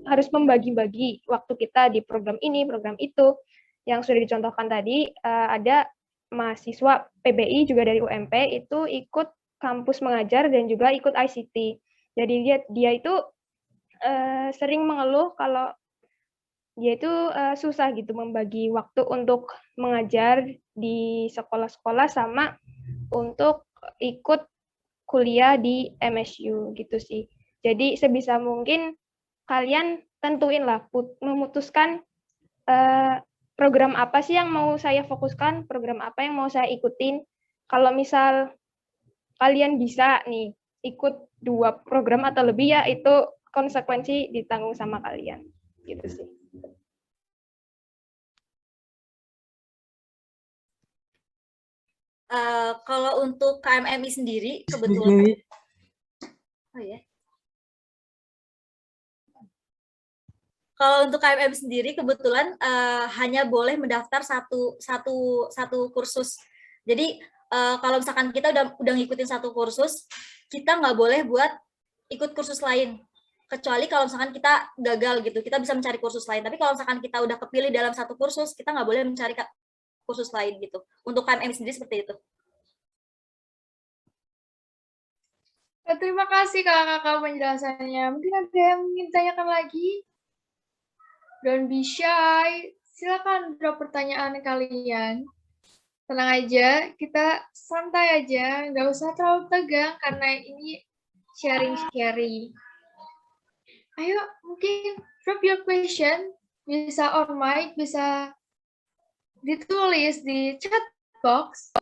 harus membagi-bagi waktu kita di program ini, program itu. Yang sudah dicontohkan tadi, ada mahasiswa PBI juga dari UMP itu ikut kampus mengajar dan juga ikut ICT. Jadi dia itu sering mengeluh kalau dia itu susah gitu membagi waktu untuk mengajar di sekolah-sekolah sama untuk ikut kuliah di MSU gitu sih. Jadi sebisa mungkin kalian tentuin lah, memutuskan program apa sih yang mau saya fokuskan, program apa yang mau saya ikutin. Kalau misal kalian bisa nih ikut 2 program atau lebih, ya itu konsekuensi ditanggung sama kalian. Gitu sih. Kalau untuk KMMI sendiri kebetulan Kalau untuk KMM sendiri kebetulan hanya boleh mendaftar satu kursus. Jadi kalau misalkan kita udah ngikutin satu kursus, kita nggak boleh buat ikut kursus lain. Kecuali kalau misalkan kita gagal gitu, kita bisa mencari kursus lain. Tapi kalau misalkan kita udah kepilih dalam satu kursus, kita nggak boleh mencari kursus lain gitu. Untuk KMM sendiri seperti itu. Terima kasih kakak-kakak penjelasannya. Mungkin ada yang ingin tanyakan lagi? Don't be shy. Silakan drop pertanyaan kalian. Tenang aja, kita santai aja. Nggak usah terlalu tegang karena ini sharing-sharing. Ayo, mungkin drop your question. Bisa on mic, bisa ditulis di chat box.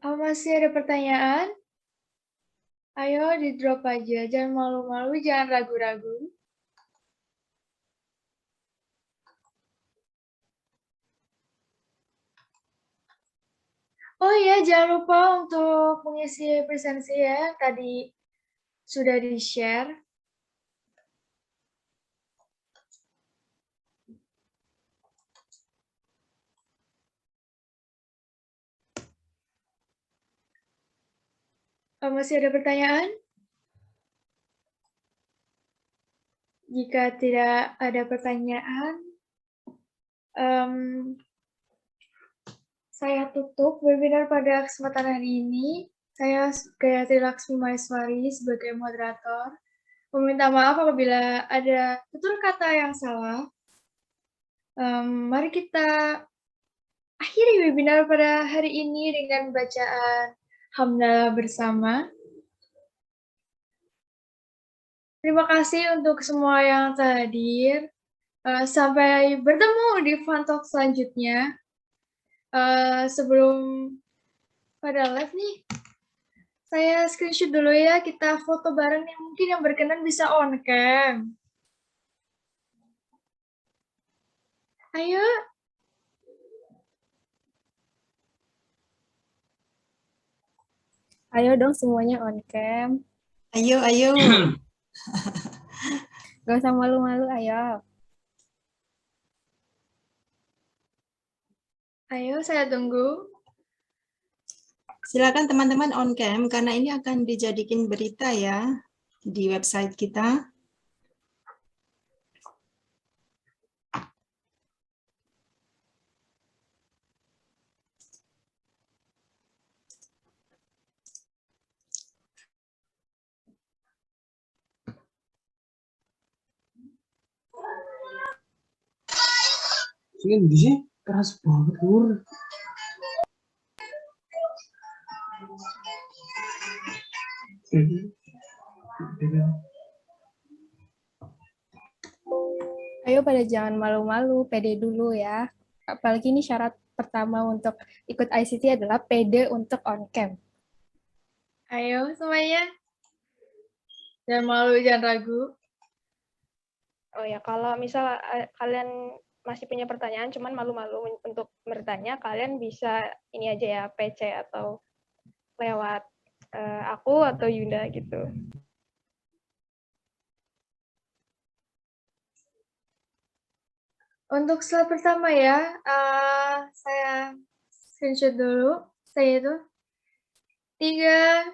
Masih ada pertanyaan? Ayo di-drop aja, jangan malu-malu, jangan ragu-ragu. Oh iya, jangan lupa untuk mengisi presentasi ya, tadi sudah di-share. Masih ada pertanyaan? Jika tidak ada pertanyaan, saya tutup webinar pada kesempatan hari ini. Saya Gayatri Laksmi Maeswari sebagai moderator. Meminta maaf apabila ada tutur kata yang salah. Mari kita akhiri webinar pada hari ini dengan bacaan hamdalah bersama. Terima kasih untuk semua yang telah hadir. Sampai bertemu di Fun Talk selanjutnya. Sebelum pada live nih, saya screenshot dulu ya, kita foto bareng nih, mungkin yang berkenan bisa on cam. Ayo. Ayo dong semuanya on cam. Ayo, ayo. Gak usah malu-malu, ayo. Ayo, saya tunggu. Silakan teman-teman on cam karena ini akan dijadikan berita ya di website kita. Ini di sini keras banget, Lur. Ayo pada jangan malu-malu, pede dulu ya. Apalagi ini syarat pertama untuk ikut ICT adalah pede untuk on cam. Ayo semuanya. Jangan malu, jangan ragu. Oh ya, kalau misal kalian masih punya pertanyaan cuman malu-malu untuk bertanya, kalian bisa ini aja ya, PC atau lewat aku atau Yunda gitu. Untuk slide pertama ya, saya screenshot dulu. Saya itu 3,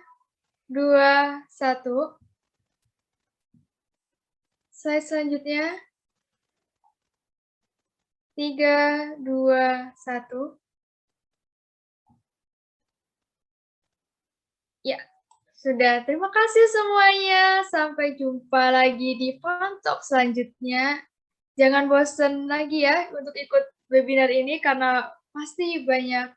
2, 1. Slide selanjutnya 3, 2, 1. Ya, sudah. Terima kasih semuanya. Sampai jumpa lagi di Fun Talk selanjutnya. Jangan bosan lagi ya untuk ikut webinar ini karena pasti banyak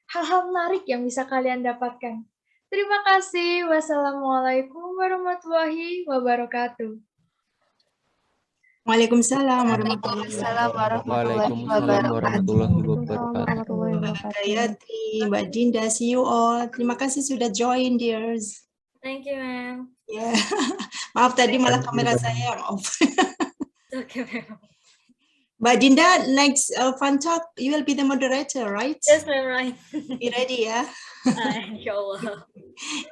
hal-hal menarik yang bisa kalian dapatkan. Terima kasih. Wassalamualaikum warahmatullahi wabarakatuh. Waalaikumsalam warahmatullahi Waalaikumsalam warahmatullahi wabarakatuh. Gayatri, Mbak Dinda, see you all. Terima kasih sudah join, dears. Thank you, ma'am. Ya, maaf tadi malah kamera saya yang off. Okay, ma'am. Mbak Dinda, next fun talk, you will be the moderator, right? Yes, ma'am, right. Be ready, ya. Inshallah.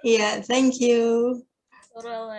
Yeah, thank you. Well,